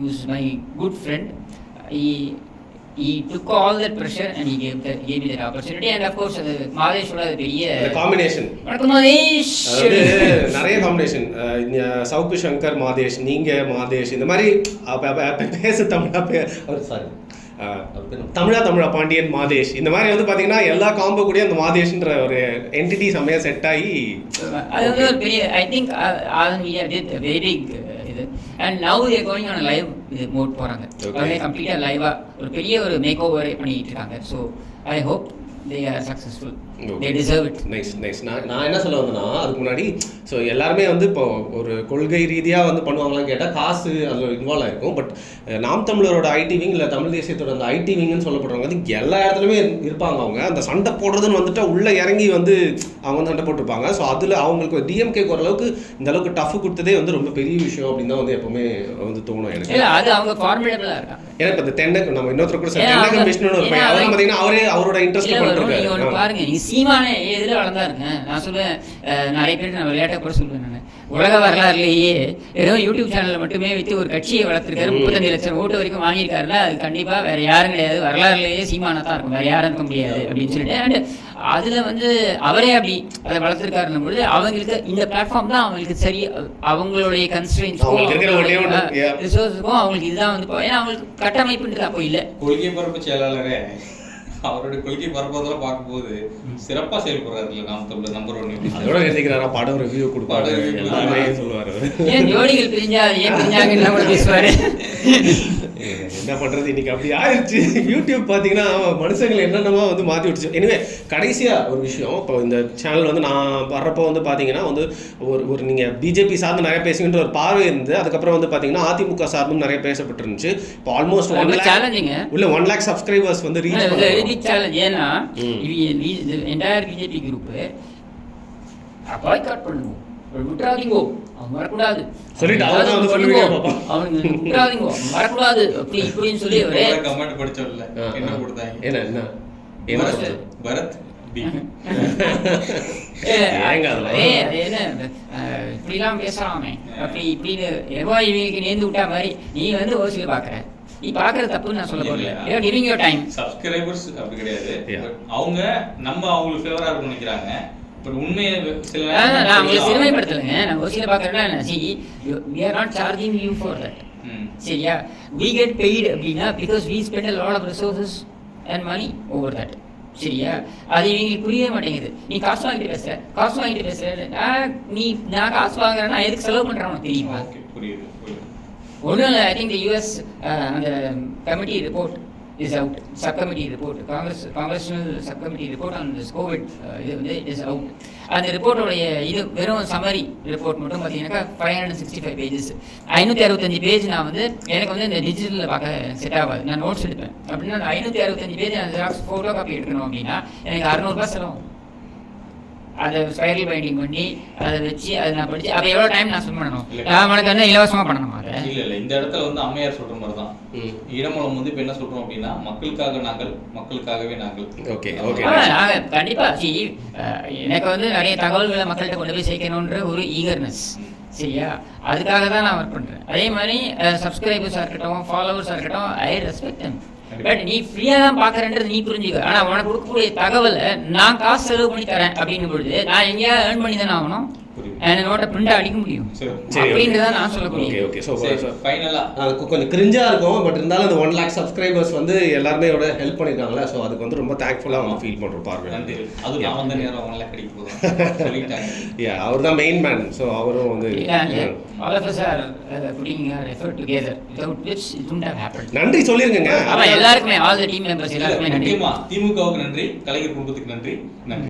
is my good friend. He took all that pressure and he gave me that opportunity. And of course மாதேஷோட அது பெரிய காம்பினேஷன். வணக்கம் மாதேஷ். நிறைய காம்பினேஷன், சவுக்கு சங்கர் மாதேஷ், நீங்க மாதேஷ், இந்த மாதிரி பேச தமிழா பாண்டியன் மாதேஷ், இந்த மாதிரி வந்து பாத்தீங்கன்னா எல்லா காம்போ கூட அந்த மாதேஷ்ன்ற ஒரு என்டிட்டி செமையா செட் ஆகி அது வந்து ஒரு பெரிய I think Aadhan media did very இது. And now they going on live mode போகிறாங்க. அவங்களே கம்ப்ளீட்டாக லைவாக ஒரு பெரிய ஒரு மேக் ஓவரே பண்ணிட்டு இருக்காங்க. So I hope they are successful. They deserve it. Nice. நான் என்ன சொல்ல வந்தேன்னா, அதுக்கு முன்னாடி ஸோ எல்லாருமே வந்து இப்போ ஒரு கொள்கை ரீதியாக வந்து பண்ணுவாங்களான்னு கேட்டால் காசு அதில் இன்வால்வ் ஆகிருக்கும். பட் நாம் தமிழரோட ஐடி விங் இல்லை தமிழ் தேசியத்தோட அந்த ஐடி விங்னு சொல்லப்படுறவங்க வந்து எல்லா இடத்துலையுமே இருப்பாங்க. அவங்க அந்த சண்டை போடுறதுன்னு வந்துட்டு உள்ளே இறங்கி வந்து அவங்க வந்து சண்டை போட்டிருப்பாங்க. ஸோ அதில் அவங்களுக்கு டிஎம்கேக்கு ஓரளவுக்கு இந்த அளவுக்கு டஃப் கொடுத்ததே வந்து ரொம்ப பெரிய விஷயம் அப்படின்னு தான் வந்து எப்பவுமே வந்து தோணும் எனக்கு. அது அவங்க ஃபார்மிடபிளாக இருக்காங்க. ஏன்னா இப்போ இந்த நம்ம இன்னொருத்தர் கூட தென்னகம் விஷ்ணுன்னு ஒரு பையன், அவரும் பார்த்தீங்கன்னா அவரோட இன்ட்ரெஸ்ட் பண்ணிருக்காரு. பாருங்க, நீ சீமானே எதில் வளர்ந்தாருங்க. நான் சொல்லுவேன், நிறைய பேருக்கு நான் விளையாட்டை கூட சொல்லுவேன், நான் உலக வரலாறுலேயே ஏதோ யூடியூப் சேனலில் மட்டுமே வைத்து ஒரு கட்சியை வளர்த்துருக்காரு, 35 லட்சம் ஓட்டு வரைக்கும் வாங்கியிருக்காருன்னா அது கண்டிப்பாக வேறு யாரும் கிடையாது, வரலாறுலேயே சீமானா தான் இருக்கும், வேறு யாரும் இருக்க முடியாது அப்படின்னு சொல்லிட்டு. அண்ட் அதில் வந்து அவரே அப்படி அதை வளர்த்துருக்காருன்னும் பொழுது அவங்களுக்கு இந்த பிளாட்ஃபார்ம் தான் அவங்களுக்கு சரி, அவங்களுடைய கன்ஸ்ட்ரெயின்ஸ்க்கும் ரிசோர்ஸுக்கும் அவங்களுக்கு இதுதான் வந்து, ஏன்னா அவங்களுக்கு கட்டமைப்புன்றது அப்போ இல்லை. கொள்கை பரப்பு செயலாளரே அவருடைய கொள்கை பரப்புறதெல்லாம் பார்க்கும்போது சிறப்பாக செயல்படுறாரு. நாம் தமிழ் நம்பர் 1 அதோட எழுதிக்கிறாரா, படம் ரிவ்யூ கொடுப்பாரு, எல்லாமே சொல்லுவார். ஏன் ஜோடிகள் பிரிஞ்சா ஏன் பிரிஞ்சாங்கன்னு கூட பேசுவார். என்ன பண்ணுறது, இன்னைக்கு அப்படி ஆயிடுச்சு. யூடியூப் பார்த்தீங்கன்னா மனுஷங்களை என்னென்னமோ வந்து மாற்றி விட்டுச்சு. எனவே கடைசியாக ஒரு விஷயம், இப்போ இந்த சேனல் வந்து நான் வர்றப்போ வந்து பார்த்தீங்கன்னா வந்து ஒரு நீங்கள் பிஜேபி சார்ந்து நிறைய பேசுகின்ற ஒரு பார்வை இருந்து, அதுக்கப்புறம் வந்து பார்த்தீங்கன்னா அதிமுக சார்ந்தும் நிறைய பேசப்பட்டிருந்துச்சு. இப்போ ஆல்மோஸ்ட் 1 lakh சப்ஸ்கிரைபர்ஸ் வந்து ரீச் சேலஞ்ச். ஏன்னா என்டையர் பிஜேபி குரூப் பாய்காட் பண்ணுவோம், விட்டுறாதீங்கோ, அவங்க வரக்கூடாது சொல்லிட்டு அவனுக்கு விட்டுறாதீங்கோ, வரக்கூடாது அப்படி இப்படின்னு சொல்லி ஒரே கமெண்ட் படிச்சோம்ல, என்ன கொடுத்தாங்க, என்ன பரத் இப்படிலாம் பேசுறாமே அப்படி இப்படின்னு எவ்வளோ இவங்களுக்கு நேர்ந்து விட்டா மாதிரி நீ வந்து ஒரு சில பாக்குற, நீ பாக்குறது தப்புன்னு நான் சொல்ல போறேன். Giving your time. சப்ஸ்கிரைபர்ஸ் அப்படி கிடையாது, அவங்க நம்ம அவங்களுக்கு ஃபேவரா இருக்கும் நினைக்கிறாங்க. பட் உண்மையை சில நான் உங்களுக்கு சிறுமைப்படுத்தலைங்க, நான் ஒரு சில பாக்குறேன்னா see we are not charging you for that. சரியா, we get paid அப்படின்னா because we spend a lot of resources and money over that. சரியா, அது இவங்களுக்கு புரியவே மாட்டேங்குது. நீ காசு வாங்கிட்டு பேசுற, நீ நான் காசு வாங்குறேன்னா எதுக்கு செலவு பண்றேன் உனக்கு தெரியுமா? புரியுது. ஒன்றும் இல்லை, ஐ திங்க் தி யூஎஸ் அந்த committee report is out, subcommittee report, congressional subcommittee report on this COVID இது வந்து இஸ் அவுட். அந்த ரிப்போர்ட்டோடைய இது வெறும் சம்மரி ரிப்போர்ட் மட்டும் பார்த்தீங்கன்னாக்கா 565 பேஜஸ், 565 பேஜ். நான் வந்து எனக்கு வந்து இந்த டிஜிட்டலில் பார்க்க செட் ஆகாது, நான் நோட்ஸ் எடுப்பேன். அப்படின்னா அந்த 565 பேஜ் நான் ஜெராக்ஸ் ஃபோட்டோ காப்பி எடுக்கணும் அப்படின்னா எனக்கு 600 ரூபாய் செலவும். அதை ஸ்பைரல் பைண்டிங் பண்ணி அதை வச்சு அதை நான் படிச்சு அப்போ எவ்வளோ டைம் நான் ஸ்பெண்ட் பண்ணணும்? நான் உனக்கு வந்து இலவசமாக பண்ணணுமா? அதை இல்லை இந்த இடத்துல வந்து அம்மையார் சொல்ற மாதிரி தான் இடமூலம் வந்து இப்போ என்ன சொல்றோம் அப்படின்னா, மக்களுக்காக நாங்கள், மக்களுக்காகவே நாங்கள். ஓகே நாங்கள் கண்டிப்பாக எனக்கு வந்து நிறைய தகவல்களை மக்கள்கிட்ட கொண்டு போய் சேர்க்கணுன்ற ஒரு ஈகர்னஸ், சரியா? அதுக்காக தான் நான் ஒர்க் பண்ணுறேன். அதே மாதிரி சப்ஸ்கிரைபர்ஸாக இருக்கட்டும், ஃபாலோவர்ஸாக இருக்கட்டும், ஐ ரெஸ்பெக்ட் தம். பட் நீ ஃப்ரீயாக தான் பார்க்குறேன்றது நீ புரிஞ்சுக்க. ஆனால் உனக்கு கொடுக்கக்கூடிய தகவலை நான் காசு செலவு பண்ணி தரேன் அப்படிங்கும் பொழுது நான் எங்கேயா ஏர்ன் பண்ணி தானே ஆகணும், நோட்டை பிரிண்டாக அடிக்க முடியும் அப்படின்றத நான் சொல்லக்கூடிய. ஓகே ஸோ ஃபைனலாக கொஞ்சம் கிரிஞ்சாக இருக்கும். பட் இருந்தாலும் அந்த 1 lakh சப்ஸ்கிரைபர்ஸ் வந்து எல்லாருமே ஹெல்ப் பண்ணியிருக்காங்களா? ஸோ அதுக்கு வந்து ரொம்ப தேங்க்ஃபுல்லாக வந்து ஃபீல் பண்ணுறோம். பார்வை நன்றி. அது நான் வந்து நேரம் 1 lakh கிடைக்க போதும் சொல்லிட்டாங்க. அவர் தான் மெயின் மேன். ஸோ அவரும் வந்து all of us are putting our effort together, without which it wouldn't have happened. நன்றி சொல்லிருங்க. ஆமா, எல்லாருக்குமே, all the team members எல்லாருக்குமே நன்றி. திமுகவுக்கு நன்றி, கலைஞர் குடும்பத்துக்கு நன்றி.